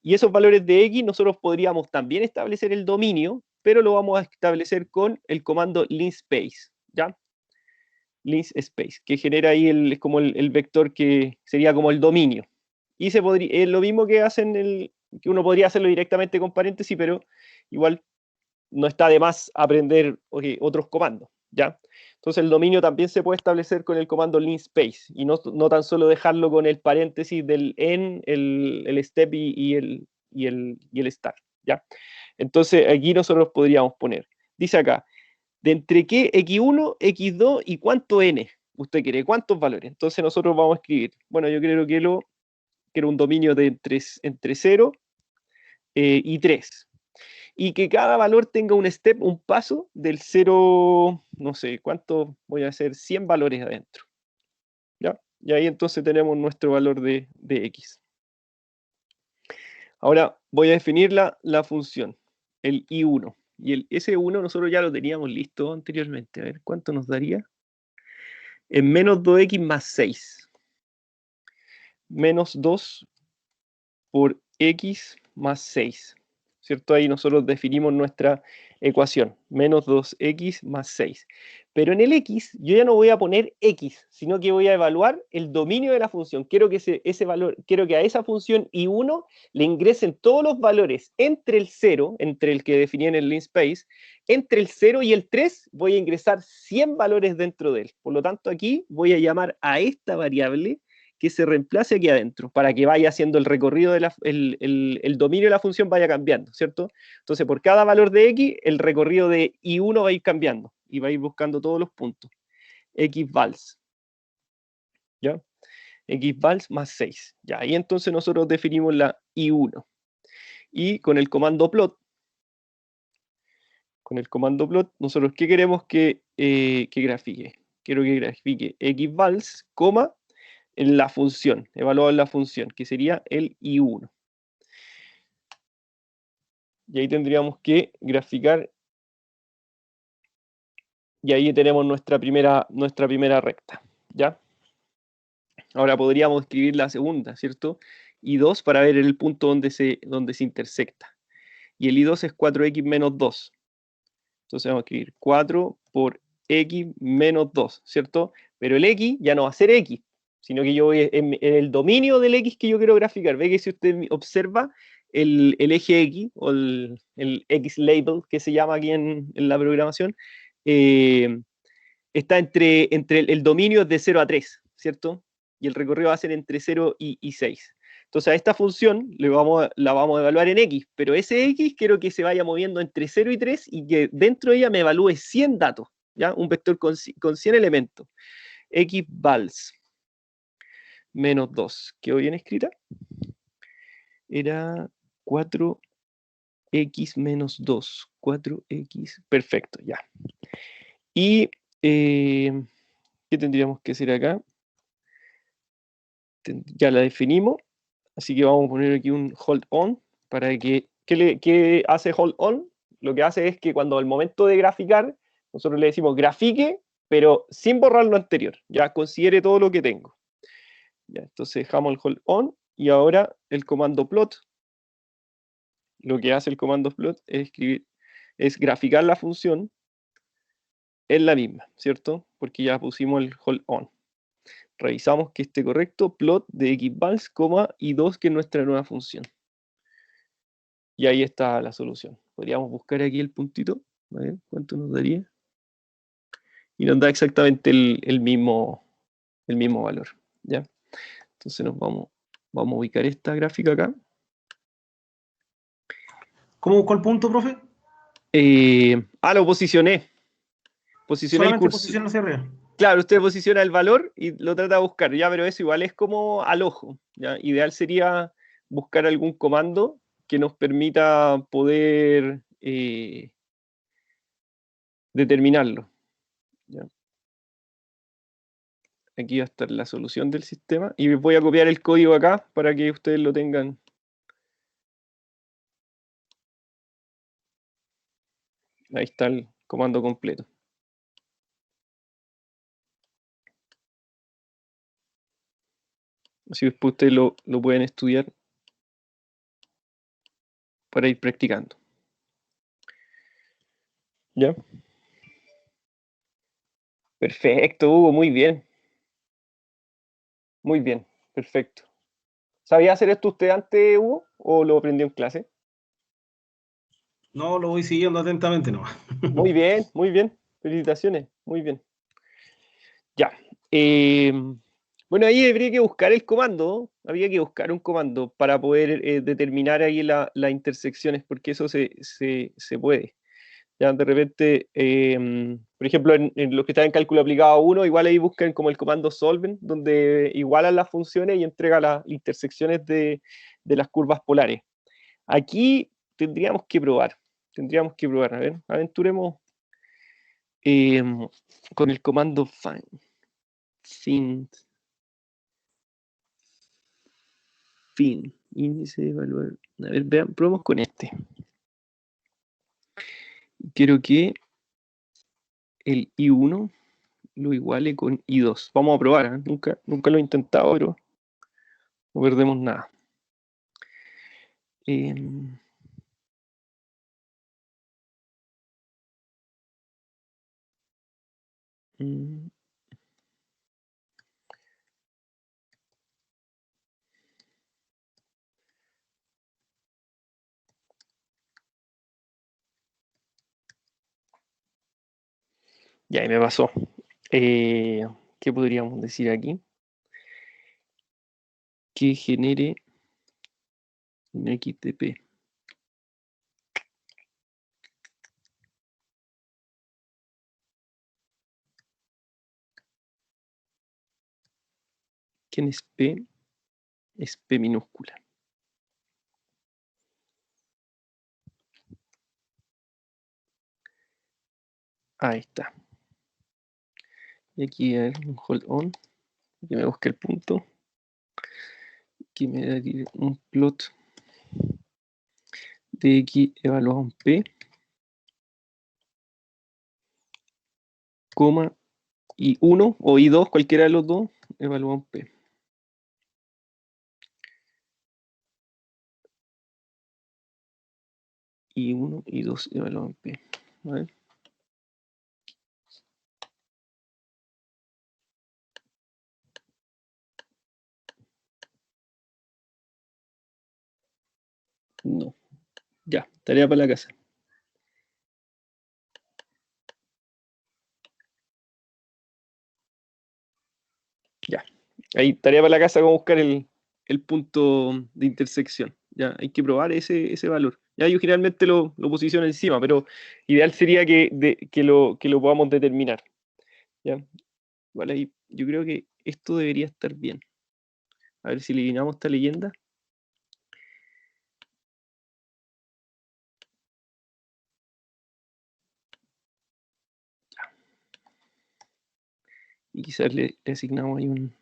Y esos valores de X nosotros podríamos también establecer el dominio, pero lo vamos a establecer con el comando linspace, ¿ya? Linspace, que genera ahí es como el vector que sería como el dominio. Y se podría, es lo mismo que hacen que uno podría hacerlo directamente con paréntesis, pero igual no está de más aprender otros comandos, ¿ya? Entonces el dominio también se puede establecer con el comando linspace, y no tan solo dejarlo con el paréntesis del en, el step y el start, ¿ya? Entonces aquí nosotros podríamos poner, dice acá, de entre qué x1, x2 y cuánto n usted quiere, cuántos valores. Entonces nosotros vamos a escribir, bueno, yo creo que quiero un dominio de entre 0 y 3. Y que cada valor tenga un step, un paso del 0, no sé, ¿cuánto voy a hacer? 100 valores adentro. ¿Ya? Y ahí entonces tenemos nuestro valor de x. Ahora voy a definir la función, el i1. Y el S1 nosotros ya lo teníamos listo anteriormente. A ver, ¿cuánto nos daría? En menos 2x más 6. Menos 2 por x más 6. ¿Cierto? Ahí nosotros definimos nuestra ecuación, menos 2x más 6. Pero en el x yo ya no voy a poner x, sino que voy a evaluar el dominio de la función. Quiero que ese valor, quiero que a esa función i1 le ingresen todos los valores entre el 0, entre el que definí en el linspace, entre el 0 y el 3 voy a ingresar 100 valores dentro de él. Por lo tanto, aquí voy a llamar a esta variable que se reemplace aquí adentro, para que vaya haciendo el recorrido, el dominio de la función vaya cambiando, ¿cierto? Entonces, por cada valor de x, el recorrido de i1 va a ir cambiando, y va a ir buscando todos los puntos. Xvals, ¿ya? Xvals más 6, ya, ahí entonces nosotros definimos la i1. Y con el comando plot, nosotros, ¿qué queremos que grafique? Quiero que grafique xvals, coma, en la función, evaluar la función, que sería el i1. Y ahí tendríamos que graficar, y ahí tenemos nuestra primera recta, ¿ya? Ahora podríamos escribir la segunda, ¿cierto? I2 para ver el punto donde se intersecta. Y el I2 es 4x menos 2. Entonces vamos a escribir 4 por x menos 2, ¿cierto? Pero el x ya no va a ser x, sino que yo voy en el dominio del x que yo quiero graficar. Ve que si usted observa el eje x, o el x label que se llama aquí en la programación, está entre el dominio es de 0 a 3, ¿cierto? Y el recorrido va a ser entre 0 y 6. Entonces a esta función la vamos a evaluar en x, pero ese x quiero que se vaya moviendo entre 0 y 3 y que dentro de ella me evalúe 100 datos, ¿ya? Un vector con 100 elementos. Xvals menos 2. ¿Quedó bien escrita? Era 4x menos 2. 4x, perfecto, ya. Y, ¿qué tendríamos que hacer acá? Ya la definimos, así que vamos a poner aquí un hold on, para que, ¿qué hace hold on? Lo que hace es que cuando al momento de graficar, nosotros le decimos grafique, pero sin borrar lo anterior, ya considere todo lo que tengo. Ya, entonces dejamos el hold on, y ahora el comando plot, lo que hace el comando plot es graficar la función en la misma, ¿cierto? Porque ya pusimos el hold on. Revisamos que esté correcto, plot de xvals, i2, que es nuestra nueva función. Y ahí está la solución. Podríamos buscar aquí el puntito, a ver cuánto nos daría. Y nos da exactamente el mismo valor, ¿ya? Entonces vamos a ubicar esta gráfica acá. ¿Cómo buscó el punto, profe? Lo posicioné. Posicioné el Solamente cursor. posición hacia arriba. Claro, usted posiciona el valor y lo trata de buscar, ya, pero eso igual es como al ojo, ¿ya? Ideal sería buscar algún comando que nos permita poder determinarlo, ¿ya? Aquí va a estar la solución del sistema y voy a copiar el código acá para que ustedes lo tengan. Ahí está el comando completo. Así después ustedes lo pueden estudiar para ir practicando. ¿Ya? Perfecto, Hugo, muy bien. Muy bien, perfecto. ¿Sabía hacer esto usted antes, Hugo, o lo aprendió en clase? No, lo voy siguiendo atentamente, no. Muy bien. Felicitaciones, muy bien. Ya. Bueno, ahí habría que buscar el comando, ¿no? Había que buscar un comando para poder determinar ahí las intersecciones, porque eso se puede. Ya de repente, por ejemplo, en los que están en cálculo aplicado 1, igual ahí buscan como el comando solven, donde igualan las funciones y entrega las intersecciones de las curvas polares. Aquí tendríamos que probar, a ver, aventuremos con el comando fin, índice de evaluar. A ver, vean, probemos con este. Quiero que el I1 lo iguale con I2. Vamos a probar, ¿eh? Nunca lo he intentado, pero no perdemos nada. Ya, ahí me pasó. ¿Qué podríamos decir aquí? Que genere un XTP. ¿Quién es P? Es P minúscula. Ahí está. Y aquí hay un hold on. Que me busque el punto. Que me da aquí un plot de X evaluado en P, coma, I1 o I2, cualquiera de los dos, evaluado en P. I1 y 2 evaluado en P. A ver. No. Ya, tarea para la casa. Ya. Ahí, tarea para la casa, como buscar el punto de intersección. Ya, hay que probar ese valor. Ya, yo generalmente lo posiciono encima, pero ideal sería que lo podamos determinar. ¿Ya? Vale, ahí yo creo que esto debería estar bien. A ver si eliminamos esta leyenda. Y quizás le asignamos ahí un...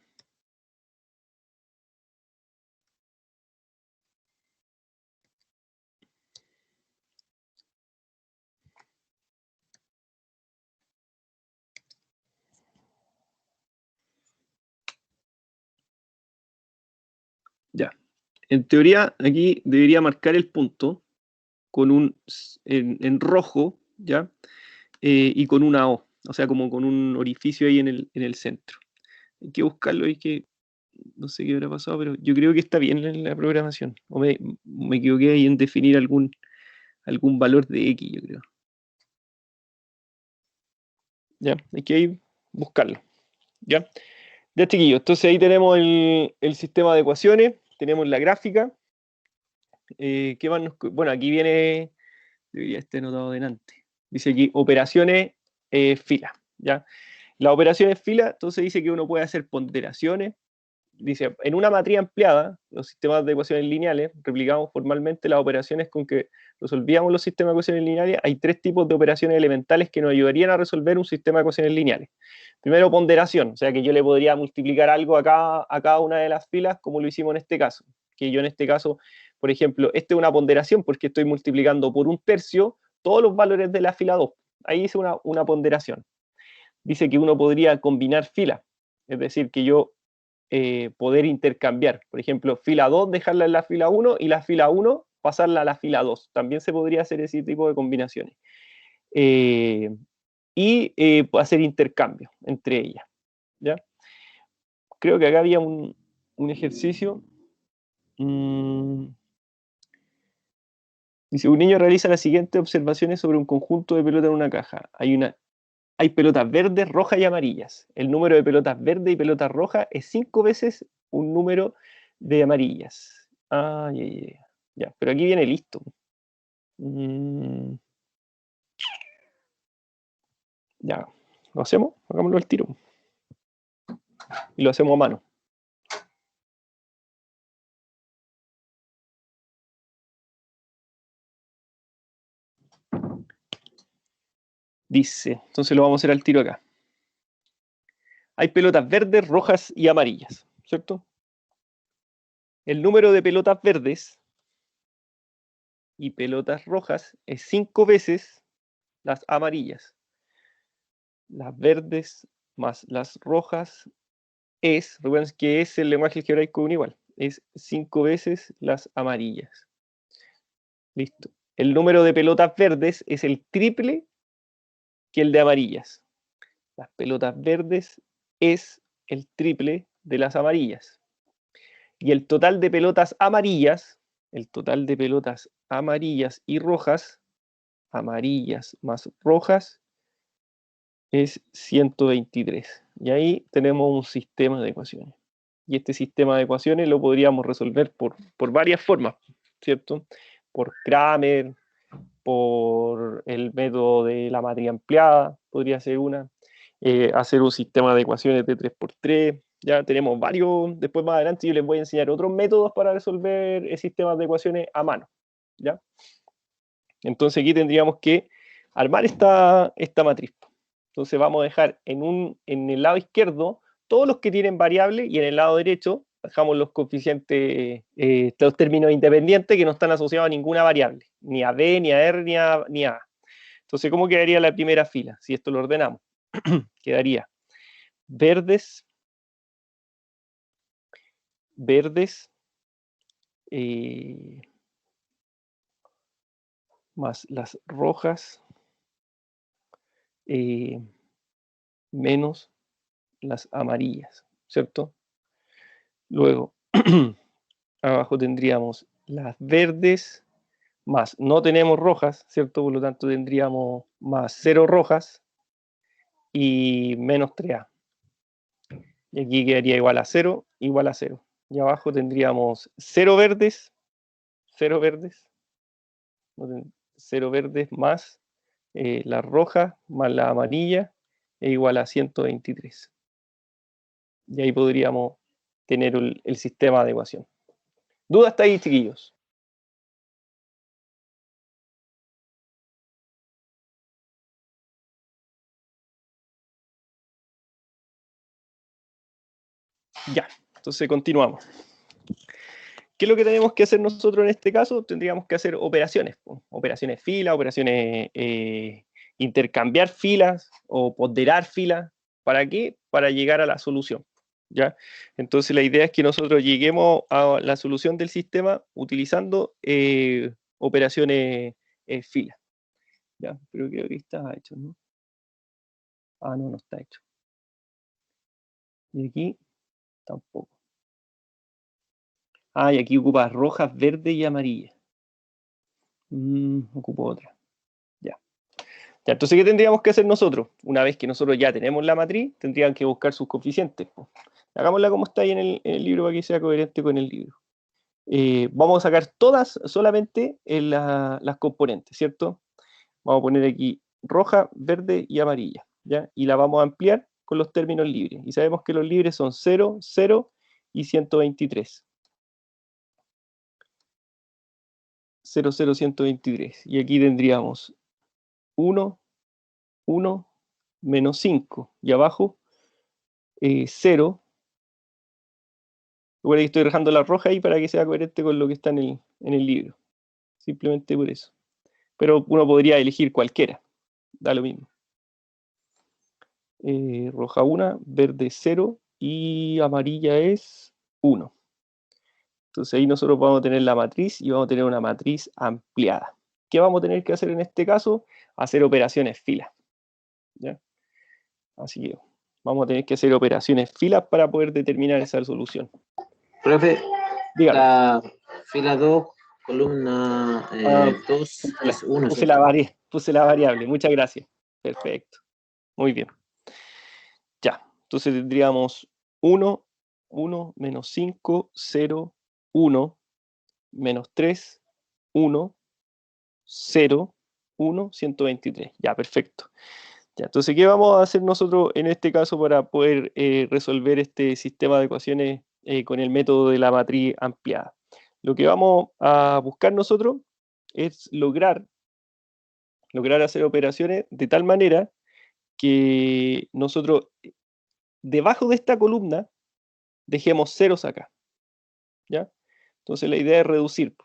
Ya. En teoría, aquí debería marcar el punto con en rojo, ¿ya? Y con una O, o sea, como con un orificio ahí en el centro. Hay que buscarlo, hay que... No sé qué habrá pasado, pero yo creo que está bien en la programación. O me equivoqué ahí en definir algún valor de X, yo creo. Ya, hay que ir buscarlo. ¿Ya? Ya, chiquillos, entonces ahí tenemos el sistema de ecuaciones, tenemos la gráfica. ¿Qué más bueno, aquí viene, debería estar anotado delante. Dice aquí, operaciones fila, ¿ya? Las operaciones fila, entonces dice que uno puede hacer ponderaciones. Dice, en una matriz ampliada, los sistemas de ecuaciones lineales, replicamos formalmente las operaciones con que resolvíamos los sistemas de ecuaciones lineales. Hay tres tipos de operaciones elementales que nos ayudarían a resolver un sistema de ecuaciones lineales. Primero, ponderación, o sea que yo le podría multiplicar algo a cada una de las filas, como lo hicimos en este caso. Que yo en este caso, por ejemplo, esta es una ponderación porque estoy multiplicando por 1/3 todos los valores de la fila 2. Ahí hice una ponderación. Dice que uno podría combinar filas, es decir, que yo poder intercambiar. Por ejemplo, fila 2 dejarla en la fila 1 y la fila 1 pasarla a la fila 2. También se podría hacer ese tipo de combinaciones. Hacer intercambio entre ellas. ¿Ya? Creo que acá había un ejercicio. Dice, un niño realiza las siguientes observaciones sobre un conjunto de pelotas en una caja. Hay pelotas verdes, rojas y amarillas. El número de pelotas verdes y pelotas rojas es 5 veces un número de amarillas. Ya, pero aquí viene listo. Ya, ¿lo hacemos? Hagámoslo al tiro. Y lo hacemos a mano. Dice, entonces lo vamos a hacer al tiro acá. Hay pelotas verdes, rojas y amarillas, ¿cierto? El número de pelotas verdes y pelotas rojas es 5 veces las amarillas. Las verdes más las rojas recuerden que es el lenguaje algebraico igual, es 5 veces las amarillas. Listo. El número de pelotas verdes es el triple que el de amarillas. Las pelotas verdes es el triple de las amarillas. Y el total de pelotas amarillas y rojas, amarillas más rojas, es 123. Y ahí tenemos un sistema de ecuaciones. Y este sistema de ecuaciones lo podríamos resolver por varias formas, ¿cierto? Por Cramer, por el método de la matriz ampliada, podría ser una. Hacer un sistema de ecuaciones de 3×3. Ya tenemos varios. Después más adelante yo les voy a enseñar otros métodos para resolver sistemas de ecuaciones a mano. ¿Ya? Entonces aquí tendríamos que armar esta matriz. Entonces vamos a dejar en el lado izquierdo todos los que tienen variable y en el lado derecho dejamos los coeficientes, los términos independientes que no están asociados a ninguna variable, ni a B, ni a R, ni a A. Entonces, ¿cómo quedaría la primera fila? Si esto lo ordenamos, quedaría verdes, más las rojas, menos las amarillas, ¿cierto? Luego, abajo tendríamos las verdes, más no tenemos rojas, ¿cierto? Por lo tanto tendríamos más 0 rojas y menos 3A. Y aquí quedaría igual a 0, igual a 0. Y abajo tendríamos 0 verdes más la roja más la amarilla es igual a 123. Y ahí podríamos tener el sistema de ecuación. ¿Dudas hasta ahí, chiquillos? Ya, entonces continuamos. ¿Qué es lo que tenemos que hacer nosotros en este caso? Tendríamos que hacer operaciones. Operaciones fila, operaciones intercambiar filas o ponderar filas. ¿Para qué? Para llegar a la solución. ¿Ya? Entonces la idea es que nosotros lleguemos a la solución del sistema utilizando operaciones fila. ¿Ya? Pero creo que está hecho, ¿no? Ah, no está hecho. Y aquí tampoco. Ah, y aquí ocupa rojas, verde y amarilla. Ocupo otra. Ya. Ya. Entonces, ¿qué tendríamos que hacer nosotros? Una vez que nosotros ya tenemos la matriz, tendrían que buscar sus coeficientes. Hagámosla como está ahí en el libro para que sea coherente con el libro. Vamos a sacar todas solamente las componentes, ¿cierto? Vamos a poner aquí roja, verde y amarilla, ¿ya? Y la vamos a ampliar con los términos libres. Y sabemos que los libres son 0, 0 y 123. 0, 0, 123. Y aquí tendríamos 1, 1, menos 5. Y abajo, 0. Igual que estoy dejando la roja ahí para que sea coherente con lo que está en el libro. Simplemente por eso. Pero uno podría elegir cualquiera. Da lo mismo. Roja 1, verde 0 y amarilla es 1. Entonces ahí nosotros vamos a tener la matriz y vamos a tener una matriz ampliada. ¿Qué vamos a tener que hacer en este caso? Hacer operaciones fila. ¿Ya? Así que vamos a tener que hacer operaciones filas para poder determinar esa solución. Profe, Dígame. la fila 2, columna 2, es 1. Puse la variable, muchas gracias. Perfecto. Muy bien. Ya, entonces tendríamos 1, 1, menos 5, 0, 1, menos 3, 1, 0, 1, 123. Ya, perfecto. Ya, entonces, ¿qué vamos a hacer nosotros en este caso para poder resolver este sistema de ecuaciones con el método de la matriz ampliada? Lo que vamos a buscar nosotros es lograr hacer operaciones de tal manera que nosotros debajo de esta columna dejemos ceros acá. ¿Ya? Entonces la idea es reducir.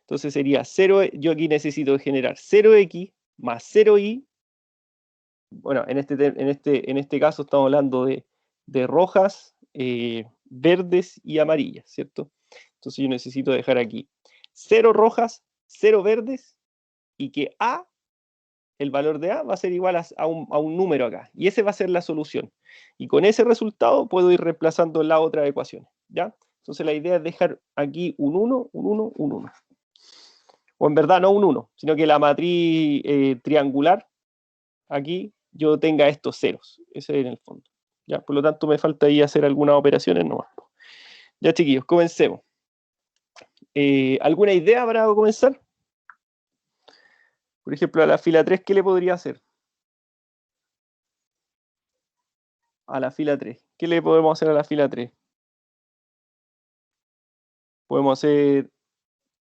Entonces sería 0, yo aquí necesito generar 0x más 0y. Bueno, en este caso estamos hablando de rojas, verdes y amarillas, ¿cierto? Entonces yo necesito dejar aquí 0 rojas, 0 verdes, y que A, el valor de A, va a ser igual a un número acá. Y ese va a ser la solución. Y con ese resultado puedo ir reemplazando la otra ecuación, ¿ya? Entonces la idea es dejar aquí un 1, un 1, un 1. O en verdad no un 1, sino que la matriz triangular, aquí yo tenga estos ceros. Ese es en el fondo. ¿Ya? Por lo tanto, me falta ahí hacer algunas operaciones nomás. Ya, chiquillos, comencemos. ¿Alguna idea para comenzar? Por ejemplo, a la fila 3, ¿qué le podría hacer? A la fila 3. ¿Qué le podemos hacer a la fila 3? Podemos hacer,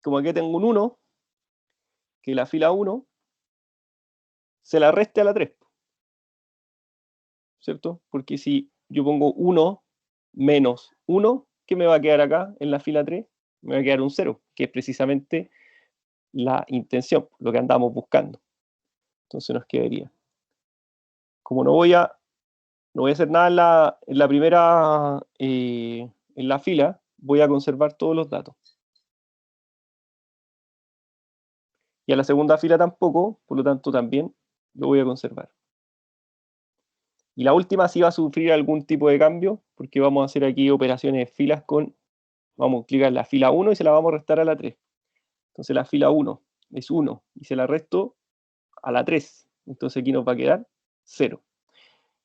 como aquí tengo un 1, que la fila 1 se la reste a la 3. ¿Cierto? Porque si yo pongo 1 menos 1, ¿qué me va a quedar acá en la fila 3? Me va a quedar un 0, que es precisamente la intención, lo que andamos buscando. Entonces nos quedaría. Como no voy a hacer nada en la primera, en la fila, voy a conservar todos los datos. Y a la segunda fila tampoco, por lo tanto también lo voy a conservar. Y la última sí va a sufrir algún tipo de cambio, porque vamos a hacer aquí operaciones de filas con, vamos a clicar en la fila 1 y se la vamos a restar a la 3. Entonces la fila 1 es 1 y se la resto a la 3. Entonces aquí nos va a quedar 0.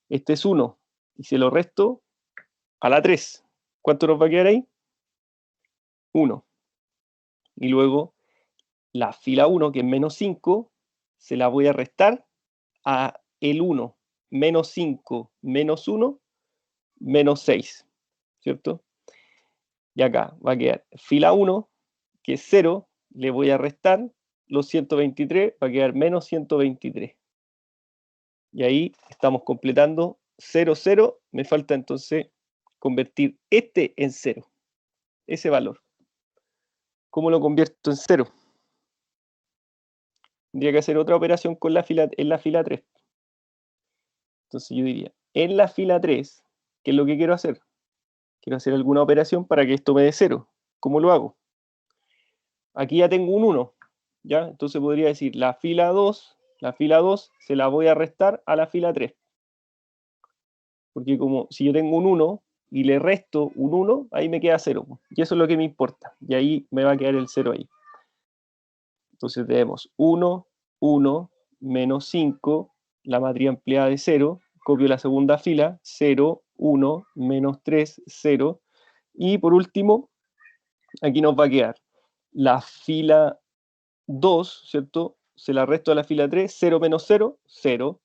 Este es 1 y se lo resto a la 3. ¿Cuánto nos va a quedar ahí? 1. Y luego la fila 1, que es menos 5, se la voy a restar a el 1. Menos 5 menos 1, menos 6. ¿Cierto? Y acá va a quedar fila 1, que es 0, le voy a restar los 123, va a quedar menos 123. Y ahí estamos completando 0, 0. Me falta entonces convertir este en 0, ese valor. ¿Cómo lo convierto en 0? Tendría que hacer otra operación con en la fila 3. Entonces yo diría, en la fila 3, ¿qué es lo que quiero hacer? Quiero hacer alguna operación para que esto me dé 0. ¿Cómo lo hago? Aquí ya tengo un 1, ¿ya? Entonces podría decir, la fila 2 se la voy a restar a la fila 3. Porque como si yo tengo un 1 y le resto un 1, ahí me queda 0. Y eso es lo que me importa. Y ahí me va a quedar el 0 ahí. Entonces tenemos 1, 1, menos 5, la matriz ampliada de 0, copio la segunda fila, 0, 1, menos 3, 0, y por último, aquí nos va a quedar la fila 2, ¿cierto? Se la resto a la fila 3, 0 menos 0, 0,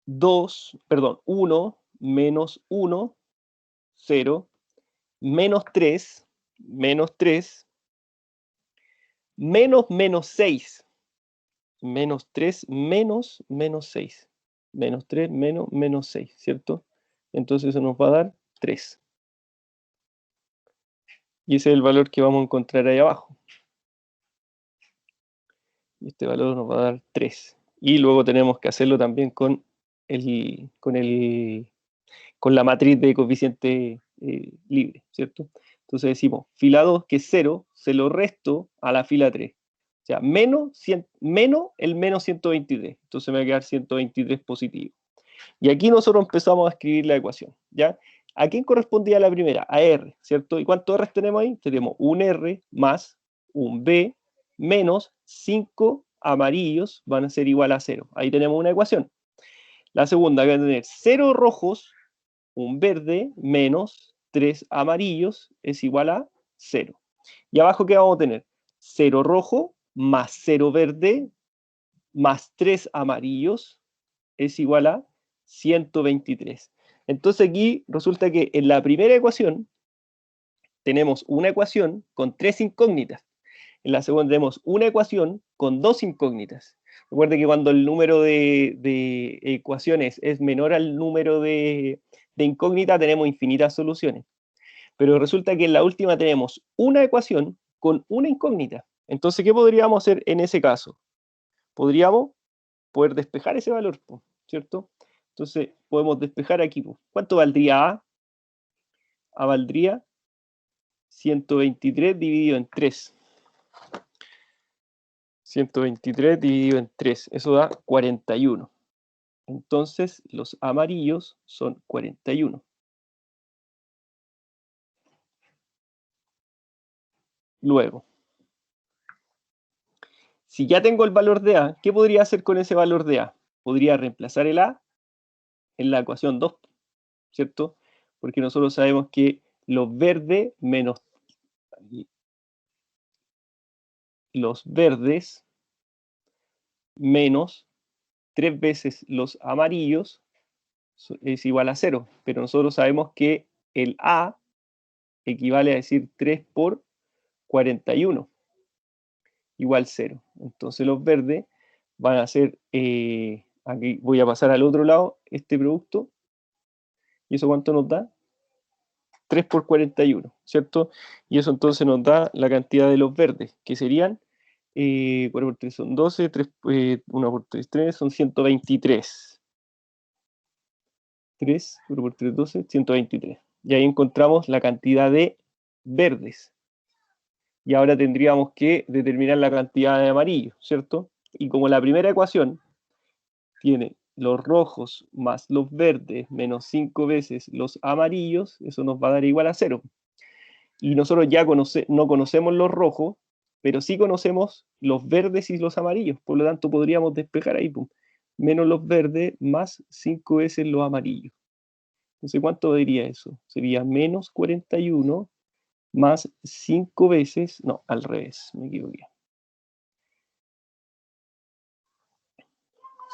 1 menos 1, 0, menos 3, menos 3, menos 6, menos 3, menos 6, menos 3, menos 6, ¿cierto? Entonces eso nos va a dar 3. Y ese es el valor que vamos a encontrar ahí abajo. Y este valor nos va a dar 3. Y luego tenemos que hacerlo también con la matriz de coeficiente libre, ¿cierto? Entonces decimos, fila 2, que es 0, se lo resto a la fila 3. O sea, menos el menos 123. Entonces me va a quedar 123 positivo. Y aquí nosotros empezamos a escribir la ecuación, ¿ya? ¿A quién correspondía la primera? A R, ¿cierto? ¿Y cuántos R tenemos ahí? Tenemos un R más un B menos 5 amarillos van a ser igual a 0. Ahí tenemos una ecuación. La segunda va a tener 0 rojos, un verde menos 3 amarillos es igual a 0. Y abajo, ¿qué vamos a tener? 0 rojo más 0 verde más 3 amarillos es igual a 123. Entonces aquí resulta que en la primera ecuación tenemos una ecuación con 3 incógnitas. En la segunda tenemos una ecuación con 2 incógnitas. Recuerde que cuando el número de ecuaciones es menor al número de incógnitas, tenemos infinitas soluciones. Pero resulta que en la última tenemos una ecuación con una incógnita. Entonces, ¿qué podríamos hacer en ese caso? Podríamos poder despejar ese valor, ¿cierto? Entonces, podemos despejar aquí. ¿Cuánto valdría A? A valdría 123 dividido en 3. 123 dividido en 3, eso da 41. Entonces, los amarillos son 41. Luego, si ya tengo el valor de A, ¿qué podría hacer con ese valor de A? Podría reemplazar el A en la ecuación 2, ¿cierto? Porque nosotros sabemos que los verdes menos los verdes menos 3 veces los amarillos es igual a 0. Pero nosotros sabemos que el A equivale a decir 3 por 41 igual 0. Entonces los verdes van a ser, aquí voy a pasar al otro lado este producto. ¿Y eso cuánto nos da? 3 por 41, ¿cierto? Y eso entonces nos da la cantidad de los verdes, que serían 4 por 3 son 12, 3, 1 por 3, 3, son 123. 3, 4 por 3, 12, 123. Y ahí encontramos la cantidad de verdes. Y ahora tendríamos que determinar la cantidad de amarillos, ¿cierto? Y como la primera ecuación tiene los rojos más los verdes menos 5 veces los amarillos, eso nos va a dar igual a 0. Y nosotros ya no conocemos los rojos, pero sí conocemos los verdes y los amarillos. Por lo tanto, podríamos despejar ahí, pum, menos los verdes más 5 veces los amarillos. Entonces, ¿cuánto diría eso? Sería menos 41 más 5 veces, no, al revés, me equivoqué.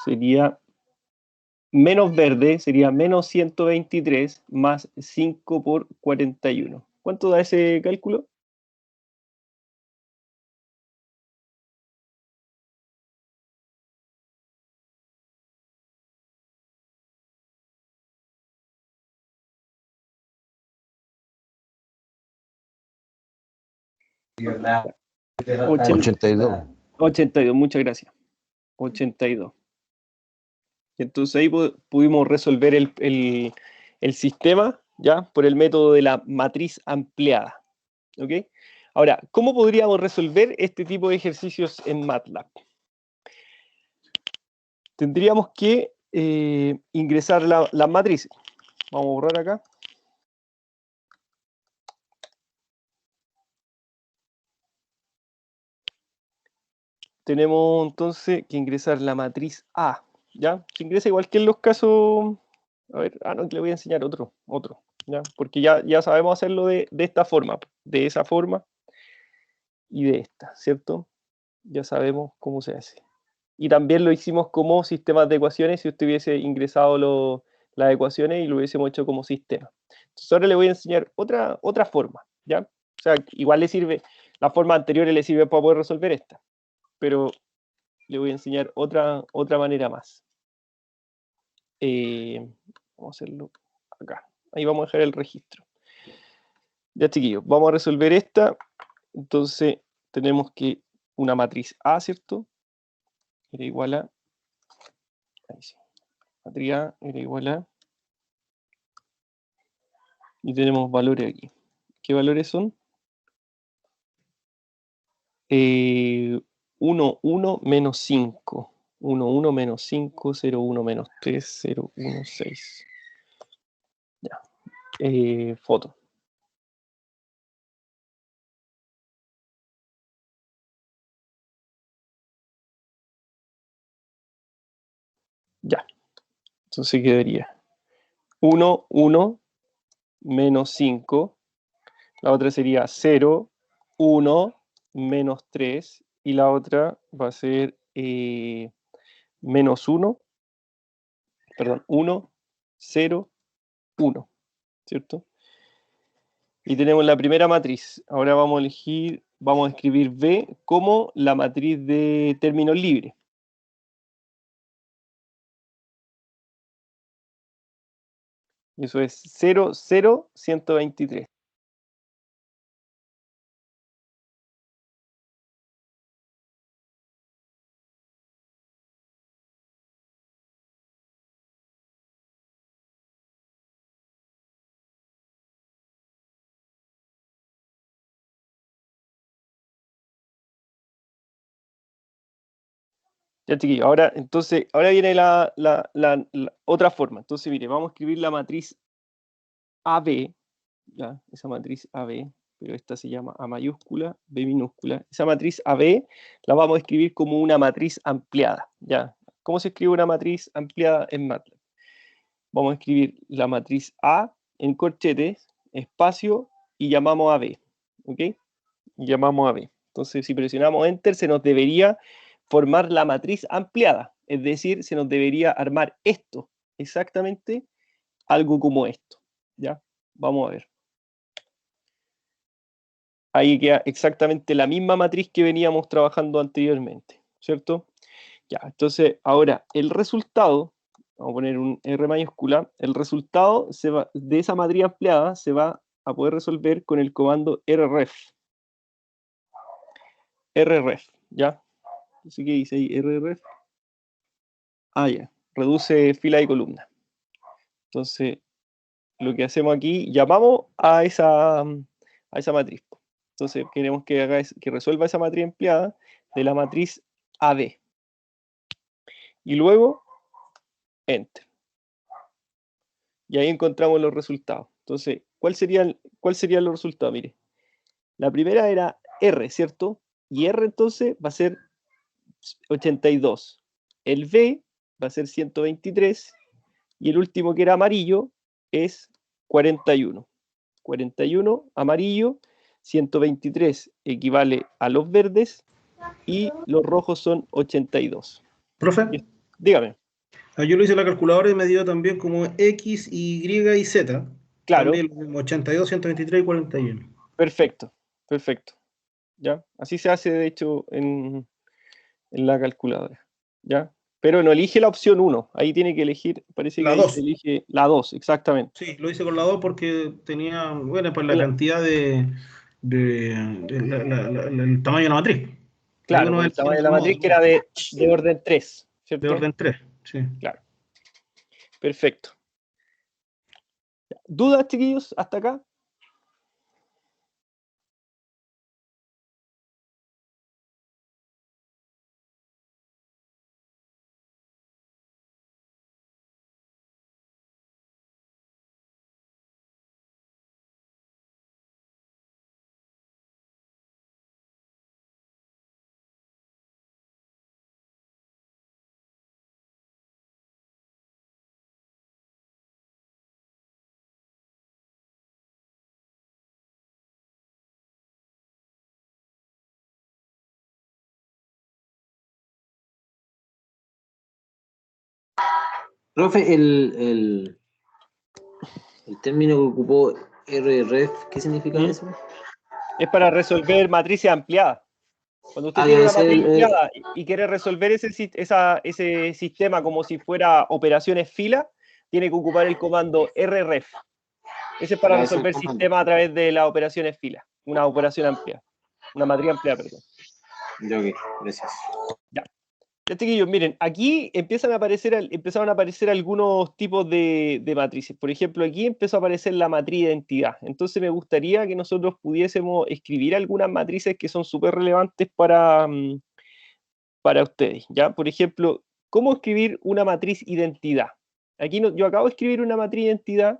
Sería menos verde, sería menos 123 más 5 por 41. ¿Cuánto da ese cálculo? ¿Verdad? 82. 82. Muchas gracias. 82. Entonces ahí pudimos resolver el sistema, ¿ya? Por el método de la matriz ampliada. ¿Ok? Ahora, ¿cómo podríamos resolver este tipo de ejercicios en MATLAB? Tendríamos que ingresar la matriz. Vamos a borrar acá. Tenemos entonces que ingresar la matriz A, ¿ya? Se ingresa igual que en los casos... A ver, no, que le voy a enseñar otro, ¿ya? Porque ya sabemos hacerlo de esta forma, de esa forma y de esta, ¿cierto? Ya sabemos cómo se hace. Y también lo hicimos como sistemas de ecuaciones si usted hubiese ingresado las ecuaciones y lo hubiésemos hecho como sistema. Entonces ahora le voy a enseñar otra forma, ¿ya? O sea, igual le sirve, la forma anterior le sirve para poder resolver esta, pero le voy a enseñar otra manera más. Vamos a hacerlo acá. Ahí vamos a dejar el registro. Ya, chiquillos, vamos a resolver esta. Entonces, tenemos que una matriz A, ¿cierto? Era igual a... Ahí sí. Matriz A era igual a... Y tenemos valores aquí. ¿Qué valores son? 1, 1, menos 5. 1, 1, menos 5, 0, 1, menos 3, 0, 1, 6. Ya. Foto. Ya. Entonces quedaría 1, 1, menos 5. La otra sería 0, 1, menos 3. Y la otra va a ser menos 1, perdón, 1, 0, 1, ¿cierto? Y tenemos la primera matriz. Ahora vamos a escribir B como la matriz de términos libres. Eso es 0, 0, 123. Ya, chiquillos. Ahora viene la otra forma. Entonces, mire, vamos a escribir la matriz AB, ¿ya? Esa matriz AB, pero esta se llama A mayúscula, B minúscula. Esa matriz AB la vamos a escribir como una matriz ampliada, ¿ya? ¿Cómo se escribe una matriz ampliada en MATLAB? Vamos a escribir la matriz A en corchetes, espacio, y llamamos a B, ¿ok? Y llamamos a B. Entonces, si presionamos Enter, se nos debería formar la matriz ampliada, es decir, se nos debería armar esto, exactamente algo como esto, ¿ya? Vamos a ver. Ahí queda exactamente la misma matriz que veníamos trabajando anteriormente, ¿cierto? Ya, entonces ahora el resultado, vamos a poner un R mayúscula, el resultado de esa matriz ampliada se va a poder resolver con el comando rref. Rref, ¿ya? Así que dice ahí rref. Ah, ya, reduce fila y columna. Entonces, lo que hacemos aquí, llamamos a esa matriz. Entonces, queremos que resuelva esa matriz empleada de la matriz AB. Y luego, Enter. Y ahí encontramos los resultados. Entonces, ¿cuál serían los resultados? Mire, la primera era R, ¿cierto? Y R entonces va a ser 82. El B va a ser 123. Y el último, que era amarillo, es 41. 41 amarillo, 123 equivale a los verdes y los rojos son 82. Profe, Dígame. yo lo hice en la calculadora y me dio también como X, Y y Z. Claro. También 82, 123 y 41. Perfecto, perfecto. ¿Ya? Así se hace, de hecho, en la calculadora. ¿Ya? Pero no elige la opción 1. Ahí tiene que elegir, parece La que ahí 2. elige la 2, exactamente. Sí, lo hice con la 2 porque tenía, bueno, pues la cantidad el tamaño de la matriz. Ahí Claro, uno por va el tamaño de la eligiendo matriz, que era de orden 3, ¿cierto? de orden 3, sí. Claro. Perfecto. ¿Dudas, chiquillos, hasta acá? Profe, el término que ocupó RREF, ¿qué significa eso? Es para resolver matrices ampliadas. Cuando usted tiene una matriz ampliada y quiere resolver ese sistema como si fuera operaciones fila, tiene que ocupar el comando rref. Ese es para resolver sistemas a través de las operaciones fila. Una operación amplia. Una matriz ampliada, perdón. Ya, ok, gracias. Ya. Ya, chiquillos, miren, aquí empezaron a aparecer algunos tipos de matrices. Por ejemplo, aquí empezó a aparecer la matriz de identidad. Entonces me gustaría que nosotros pudiésemos escribir algunas matrices que son súper relevantes para ustedes, ¿ya? Por ejemplo, ¿cómo escribir una matriz identidad? Aquí yo acabo de escribir una matriz identidad,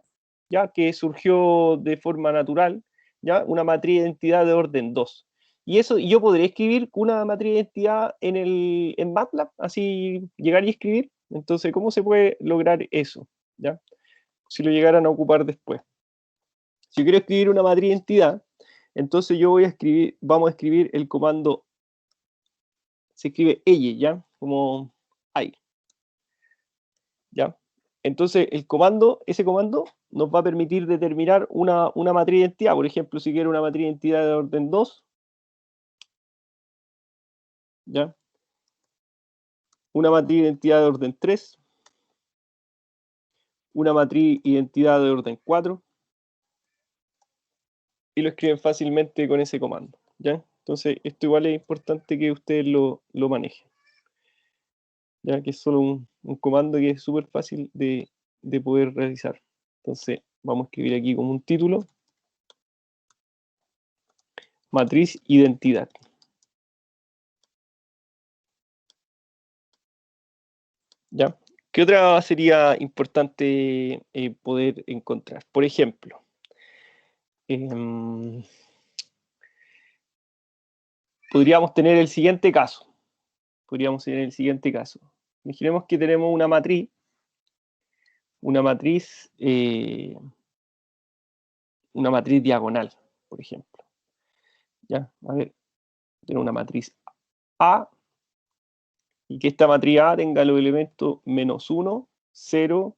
¿ya? Que surgió de forma natural, ¿ya? Una matriz identidad de orden 2. Y yo podría escribir una matriz de identidad en MATLAB, así llegar y escribir. Entonces, ¿cómo se puede lograr eso? ¿Ya? Si lo llegaran a ocupar después. Si yo quiero escribir una matriz de identidad, entonces vamos a escribir el comando, se escribe elle, ¿ya? Como ahí. ¿Ya? Entonces, ese comando nos va a permitir determinar una matriz de identidad. Por ejemplo, si quiero una matriz de identidad de orden 2, ¿ya? Una matriz de identidad de orden 3, una matriz de identidad de orden 4, y lo escriben fácilmente con ese comando, ¿ya? Entonces, esto igual es importante que ustedes lo manejen, ya que es solo un comando que es súper fácil de poder realizar. Entonces, vamos a escribir aquí como un título, matriz identidad. ¿Ya? ¿Qué otra sería importante poder encontrar? Por ejemplo, podríamos tener el siguiente caso. Imaginemos que tenemos una matriz diagonal, por ejemplo. ¿Ya? A ver, tenemos una matriz A, y que esta matriz A tenga los elementos -1, 0,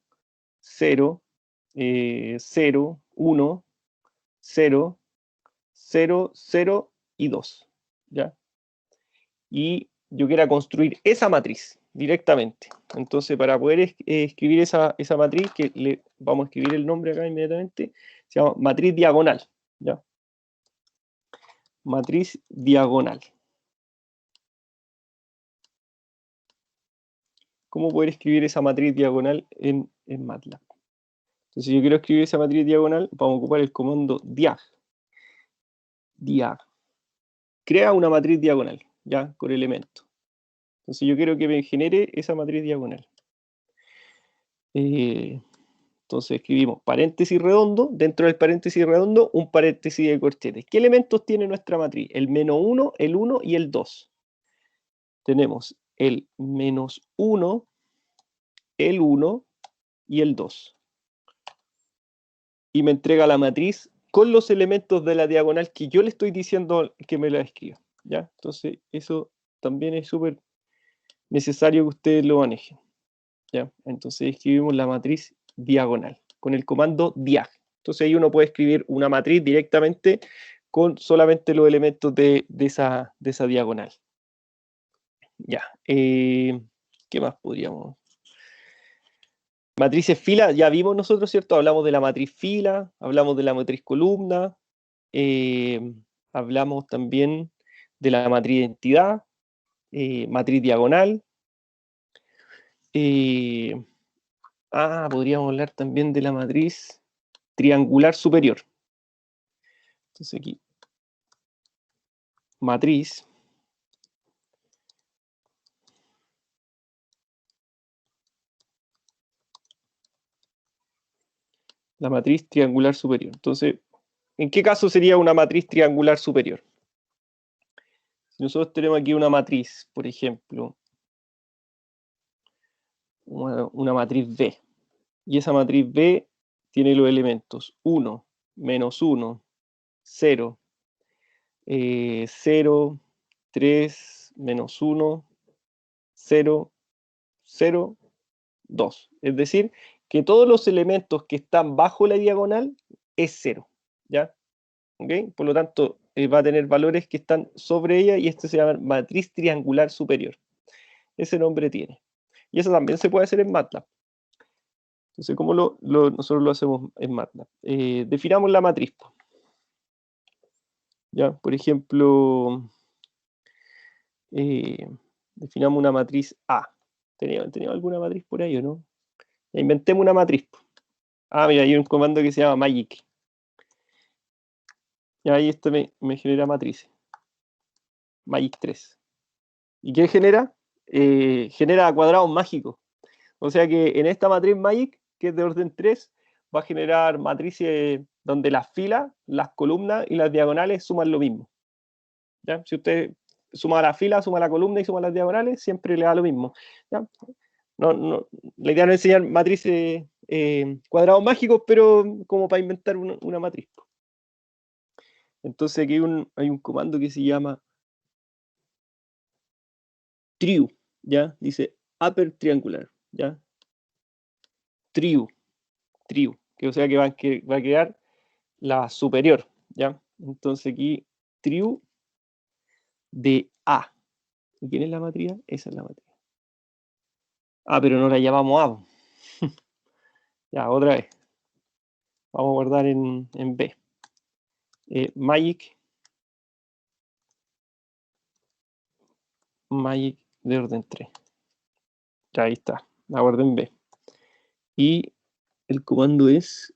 0, 0, 1, 0, 0, 0 y 2. ¿Ya? Y yo quiera construir esa matriz directamente. Entonces, para poder escribir esa matriz, que vamos a escribir el nombre acá inmediatamente, se llama matriz diagonal. ¿Ya? Matriz diagonal. ¿Cómo poder escribir esa matriz diagonal en MATLAB? Entonces, si yo quiero escribir esa matriz diagonal, vamos a ocupar el comando diag. Diag. Crea una matriz diagonal, ¿ya? Con elementos. Entonces, yo quiero que me genere esa matriz diagonal. Entonces escribimos paréntesis redondo, dentro del paréntesis redondo un paréntesis de corchetes. ¿Qué elementos tiene nuestra matriz? El -1, el 1 y el 2. Tenemos el -1, el 1 y el 2. Y me entrega la matriz con los elementos de la diagonal que yo le estoy diciendo que me la escriba, ¿ya? Entonces eso también es súper necesario que ustedes lo manejen, ¿ya? Entonces escribimos la matriz diagonal con el comando diag. Entonces ahí uno puede escribir una matriz directamente con solamente los elementos de esa diagonal. Ya. ¿Qué más podríamos? Matrices fila, ya vimos nosotros, ¿cierto? Hablamos de la matriz fila, hablamos de la matriz columna, hablamos también de la matriz identidad, matriz diagonal. Podríamos hablar también de la matriz triangular superior. Entonces aquí, matriz la matriz triangular superior. Entonces, ¿en qué caso sería una matriz triangular superior? Si nosotros tenemos aquí una matriz, por ejemplo, una matriz B, y esa matriz B tiene los elementos 1, -1, 0, 0, 3, -1, 0, 0, 2. Es decir, que todos los elementos que están bajo la diagonal es 0, ¿ya? ¿Okay? Por lo tanto, va a tener valores que están sobre ella y esto se llama matriz triangular superior. Ese nombre tiene. Y eso también se puede hacer en MATLAB. Entonces, ¿cómo nosotros lo hacemos en MATLAB? Definamos la matriz. ¿Ya? Por ejemplo, Definamos una matriz A. ¿Tenía alguna matriz por ahí o no? Inventemos una matriz. Ah, mira, hay un comando que se llama magic. Y ahí esto me genera matrices. Magic 3. ¿Y qué genera? Genera cuadrados mágicos. O sea que en esta matriz magic, que es de orden 3, va a generar matrices donde las filas, las columnas y las diagonales suman lo mismo. ¿Ya? Si usted suma la fila, suma la columna y suma las diagonales, siempre le da lo mismo. ¿Ya? La idea no es enseñar matrices cuadrados mágicos, pero como para inventar una matriz. Entonces aquí hay un comando que se llama true, ¿ya? Dice upper triangular, ¿ya? True, que o sea que va a quedar la superior, ¿ya? Entonces aquí true de A. ¿Y quién es la matriz? Esa es la matriz. Ah, pero no la llamamos A. Ya, otra vez. Vamos a guardar en B. Magic de orden 3. Ya, ahí está. La guardé en B. Y el comando es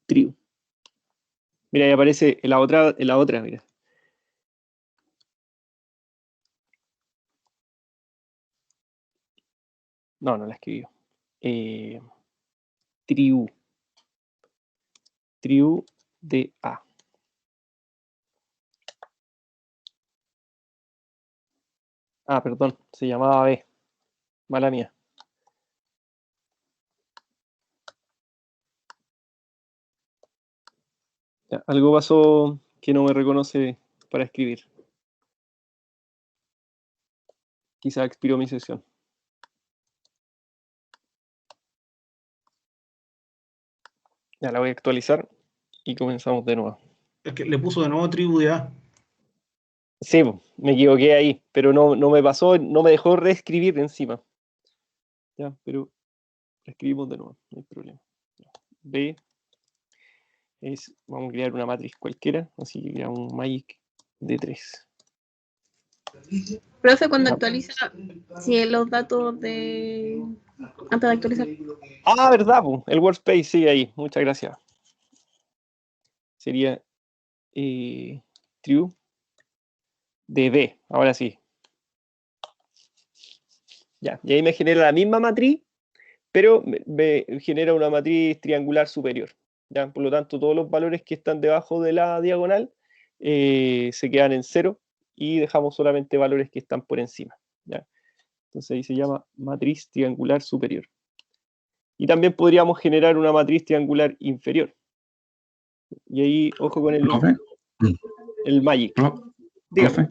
true. Mira, ahí aparece en la otra, mira. No la escribió. True de A. Ah, perdón, se llamaba B. Mala mía. Ya, algo pasó que no me reconoce para escribir. Quizá expiró mi sesión. Ya la voy a actualizar y comenzamos de nuevo. Es que le puso de nuevo tribu de A. Sí, me equivoqué ahí, pero no me pasó, no me dejó reescribir encima. Ya, pero reescribimos de nuevo, no hay problema. B vamos a crear una matriz cualquiera, así que creamos un magic de 3. Profe, cuando actualiza, si los datos de antes de actualizar. Ah, verdad, el workspace sigue ahí, muchas gracias. Sería true de B, ahora sí. Ya, y ahí me genera la misma matriz, pero me genera una matriz triangular superior. ¿Ya? Por lo tanto, todos los valores que están debajo de la diagonal se quedan en 0 y dejamos solamente valores que están por encima. ¿Ya? Entonces ahí se llama matriz triangular superior. Y también podríamos generar una matriz triangular inferior. Y ahí, ojo con el magic. Profe,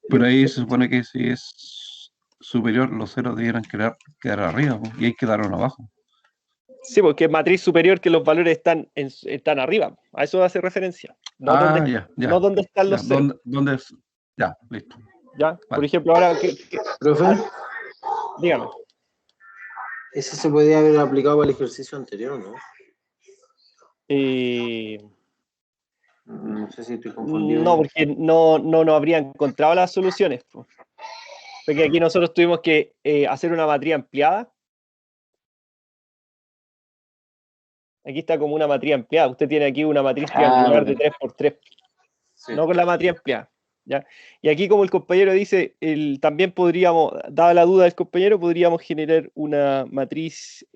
pero ahí se supone que si es superior, los ceros debieran quedar arriba, y hay que dar uno abajo. Sí, porque es matriz superior que los valores están arriba. A eso hace referencia. No, no donde están los ceros. Ya, listo. ¿Ya? Vale. Por ejemplo, ahora... Profe, dígame. ¿Ese se podría haber aplicado al ejercicio anterior, no? No sé si estoy confundido. No, porque no nos habría encontrado las soluciones. Porque aquí nosotros tuvimos que hacer una matriz ampliada. Aquí está como una matriz ampliada. Usted tiene aquí una matriz triangular de 3×3. Sí. No con la matriz ampliada. ¿Ya? Y aquí, como el compañero dice, también podríamos, dada la duda del compañero, podríamos generar una matriz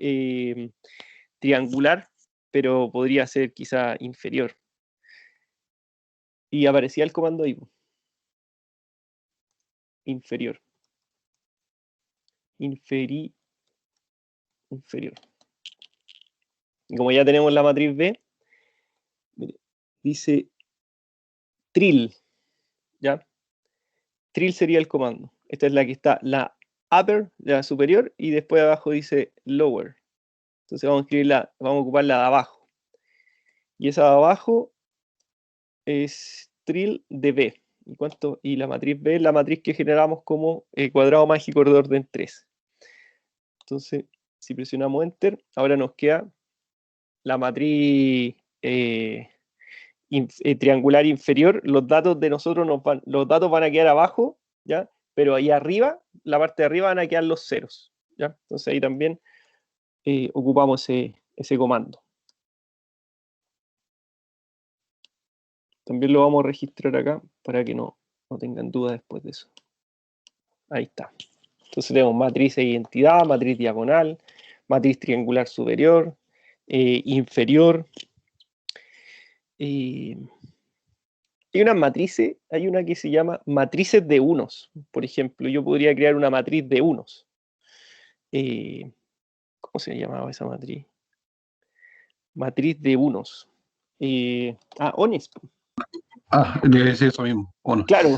triangular, pero podría ser quizá inferior. Y aparecía el comando ahí. Inferior. Inferior. Y como ya tenemos la matriz B, dice trill. ¿Ya? Trill sería el comando. Esta es la que está, la upper, la superior, y después abajo dice lower. Entonces vamos a ocupar la de abajo. Y esa de abajo es trill de B. Y la matriz B es la matriz que generamos como cuadrado mágico de orden 3. Entonces, si presionamos Enter, ahora nos queda la matriz triangular inferior. Los datos de nosotros los datos van a quedar abajo, ¿ya? pero ahí arriba, la parte de arriba van a quedar los ceros, ¿ya? Entonces ahí también ocupamos ese comando. También lo vamos a registrar acá para que no tengan dudas después de eso. Ahí está. Entonces tenemos matriz de identidad, matriz diagonal, matriz triangular superior, inferior. Hay unas matrices, hay una que se llama matrices de unos. Por ejemplo, yo podría crear una matriz de unos. ¿Cómo se llamaba esa matriz? Matriz de unos. Ones. Debe ser eso mismo. ¿O no? Claro,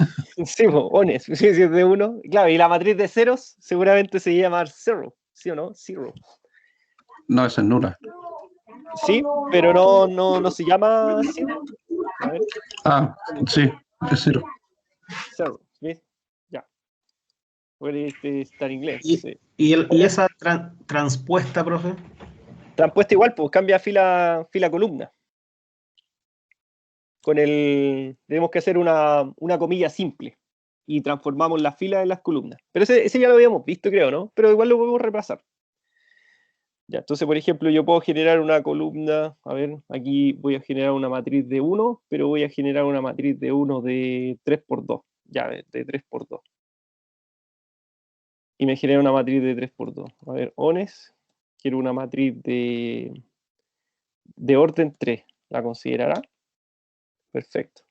sí, ones. Si es de uno. Claro, y la matriz de ceros seguramente se llama zero. ¿Sí o no? Zero. No, esa es nula. Sí, pero no se llama zero. A ver, Sí, es cero. zero. ¿Ves? Ya. Puede estar en inglés. ¿Y, Sí. y esa transpuesta, profe? Transpuesta igual, pues cambia fila columna. Tenemos que hacer una comilla simple y transformamos las filas en las columnas. Pero ese ya lo habíamos visto, creo, ¿no? Pero igual lo podemos repasar. Ya, entonces, por ejemplo, yo puedo generar una columna, a ver, aquí voy a generar una matriz de 1, pero voy a generar una matriz de 1 de 3 por 2, ya, de 3 por 2. Y me genera una matriz de 3 por 2. A ver, ones, quiero una matriz de orden 3, ¿la considerará? Perfecto.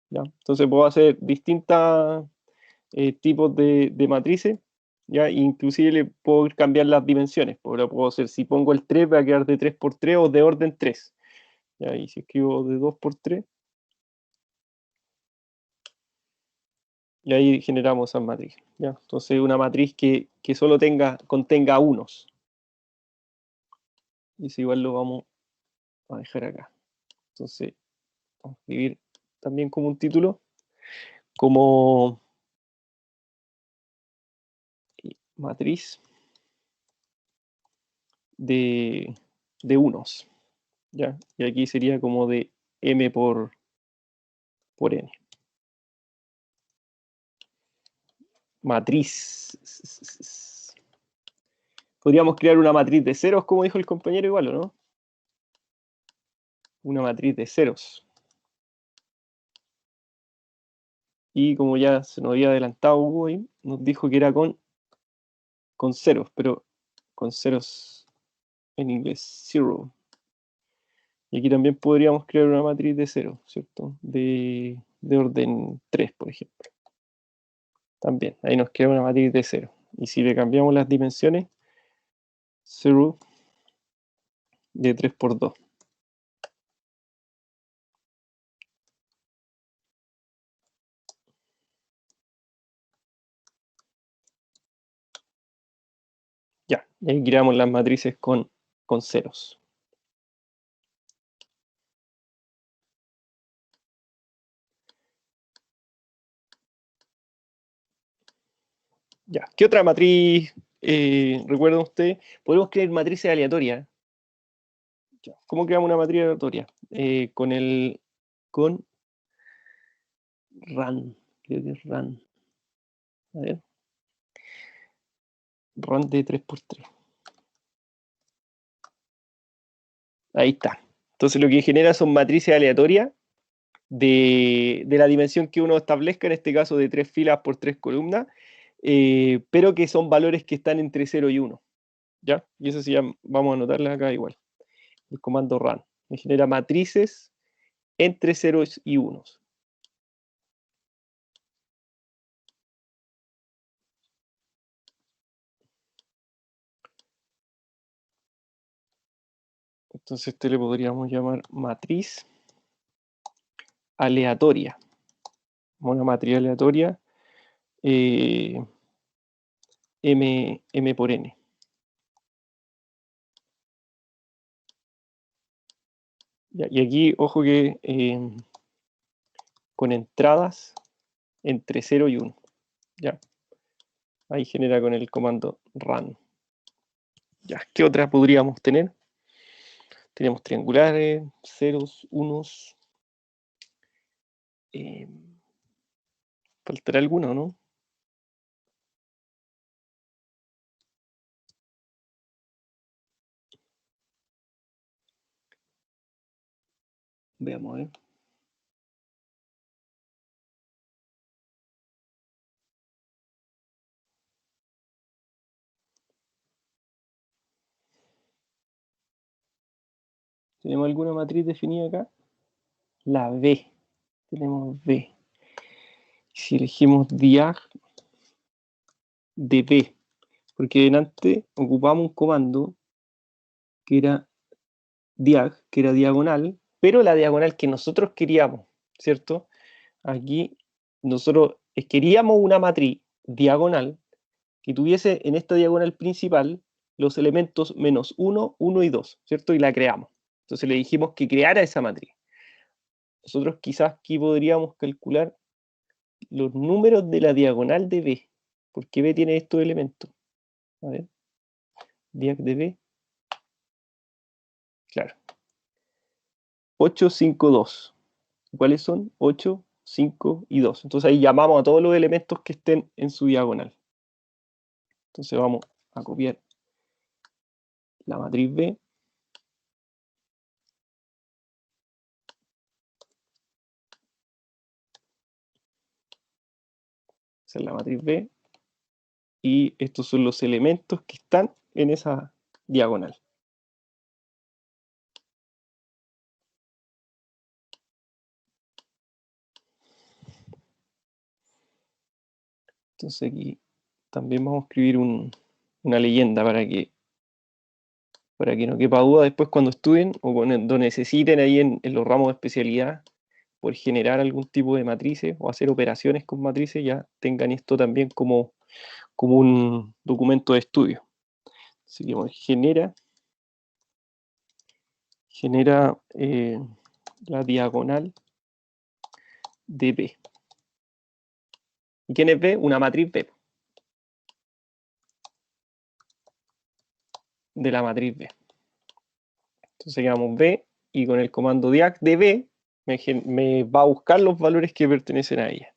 ¿Ya? Entonces puedo hacer distintos tipos de matrices, ¿ya? Inclusive le puedo cambiar las dimensiones. Ahora puedo hacer, si pongo el 3 va a quedar de 3 por 3 o de orden 3. ¿Ya? Y si escribo de 2 por 3, y ahí generamos esa matriz. ¿Ya? Entonces una matriz que solo contenga unos. Y eso igual lo vamos a dejar acá. Entonces vamos a escribir también como un título, como matriz de unos, ¿ya? Y aquí sería como de m por n. Matriz. Podríamos crear una matriz de ceros, como dijo el compañero igual, ¿o no? Una matriz de ceros. Y como ya se nos había adelantado Hugo ahí, nos dijo que era con ceros, pero con ceros en inglés, zero. Y aquí también podríamos crear una matriz de cero, ¿cierto? De orden 3, por ejemplo. También, ahí nos queda una matriz de 0. Y si le cambiamos las dimensiones, 0 de 3 por 2. Ya, y ahí creamos las matrices con ceros. Ya, ¿qué otra matriz recuerdan ustedes? Podemos crear matrices aleatorias. Ya, ¿cómo creamos una matriz aleatoria? Con RAN. Creo que es RAN. A ver. RAN de 3 por 3. Ahí está. Entonces lo que genera son matrices aleatorias de la dimensión que uno establezca, en este caso de 3 filas por 3 columnas, pero que son valores que están entre 0 y 1. ¿Ya? Y eso sí, ya vamos a anotarlas acá igual. El comando RAN me genera matrices entre 0 y 1. Entonces este le podríamos llamar matriz aleatoria. Una matriz aleatoria M por N. Ya, y aquí, ojo que con entradas entre 0 y 1. ¿Ya? Ahí genera con el comando RAN. Ya, ¿qué otras podríamos tener? Tenemos triangulares, ceros, unos. ¿Faltará alguno, no? Veamos, a ver. ¿Tenemos alguna matriz definida acá? La B. Tenemos B. Si elegimos diag de B, porque delante ocupamos un comando que era diag, que era diagonal, pero la diagonal que nosotros queríamos, ¿cierto? Aquí nosotros queríamos una matriz diagonal que tuviese en esta diagonal principal los elementos menos 1, 1 y 2, ¿cierto? Y la creamos. Entonces le dijimos que creara esa matriz. Nosotros quizás aquí podríamos calcular los números de la diagonal de B, porque B tiene estos elementos. A ver, diag de B. Claro. 8, 5, 2. ¿Cuáles son? 8, 5 y 2. Entonces ahí llamamos a todos los elementos que estén en su diagonal. Entonces vamos a copiar la matriz B. Esa es la matriz B. Y estos son los elementos que están en esa diagonal. Entonces aquí también vamos a escribir una leyenda para que no quepa duda después cuando estudien o cuando necesiten ahí en los ramos de especialidad por generar algún tipo de matrices o hacer operaciones con matrices, ya tengan esto también como un documento de estudio. Así que bueno, genera la diagonal de B. ¿Y quién es B? Una matriz B. De la matriz B. Entonces llamamos B y con el comando diag de B me va a buscar los valores que pertenecen a ella.